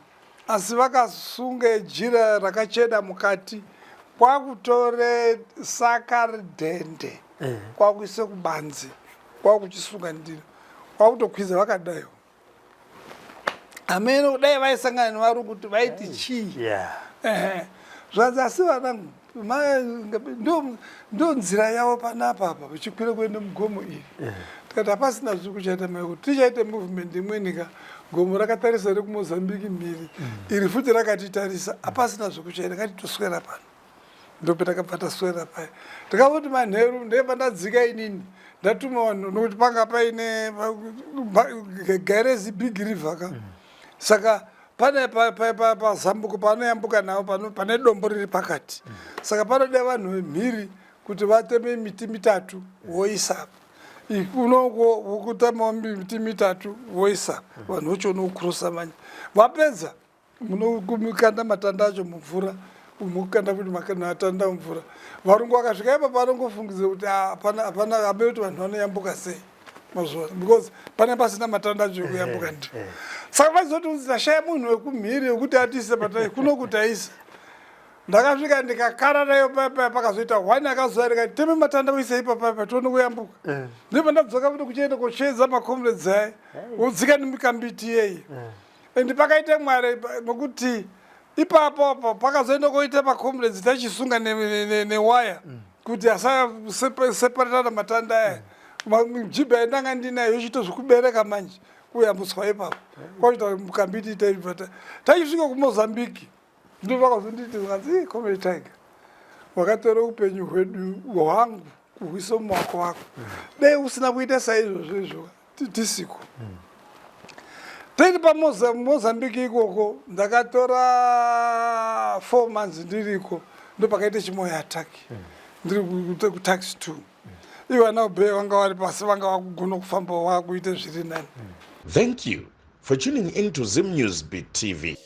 Asi vakasunga jira rakachena mukati. Kwakutore saka redhende. Kwakuise kubanze. Kwakuchisunga ndiro. Kwakutokwidza vakadayo. Ameno kudai vaisangana nevarungu kuti vaiti chii. Zvanzi asi vanangu ndo nzira yavo panapa apa vachikwira kuenda Mugomo iri. Tikati hapasina zviri kuchaita mai kuti tichaite movement imweni ka gomo rakatarisa rekuMozambique mhiri iri futi rakatitarisa hapasina zviri kuchaita ngatitoswera pano. Ndopatakabva taswera paya. Tikavoti manheru ndepandadzika inini ndatuma vanhu nokuti panga paine Gairezi Big River ka. Saka pane pazambuko panoyambuka nawo pane dombo riri pakati. Saka panoda vanhu vemhiri kuti vateme miti mitatu voisa. Unongo wokutamawo miti mitatu voisa. Vanhu vacho vanokrosa manje. Vapedza munokanda matanda acho mumvura. Mukanda kuti matanda mumvura. Varungu vakasvika ipa vanongofungidza kuti hapana habe kuti vanhu vanoyambuka sei mazuva because pane pasina matanda acho ekuyambuka ndiwo. Saka vazoti tashaya munhu wekumhiri wekuti atise patai kuno kuti aisa. Ndakasvika ndikakararayo paya pakazoita hwani akazoya rikati teme matanda uise ipapa tione kuyambuka. Ndipo ndadzoka kuti kuchienda kochedza makomrades aya udzika nemikambiti yeyi. Ende pakaite Mwari nokuti ipapo pakazoenda koita makomrades tachisunga newaya kuti asaseparatana matanda aya. Mjibha yandanga ndinayo yochita zvekubereka manje. Kuyambuswa ipapo kwaita mukambiti taipata tachisvika kuMozambique ndo vakazonditi vanzi Comrade Tiger wakatora upenyu hwedu hwangu kuhuisa mumaoko wako dai usina kuita saizvozvo tisiko. Tiri paMozambique ikoko ndakatora 4 months ndiriko ndo pakaita chimoyo attack ndiri kutaxi 2 ivana ubhe vanga vari pasi vanga vakugona kufamba wakuita zviri nani. Thank you for tuning in to Zim News Beat TV.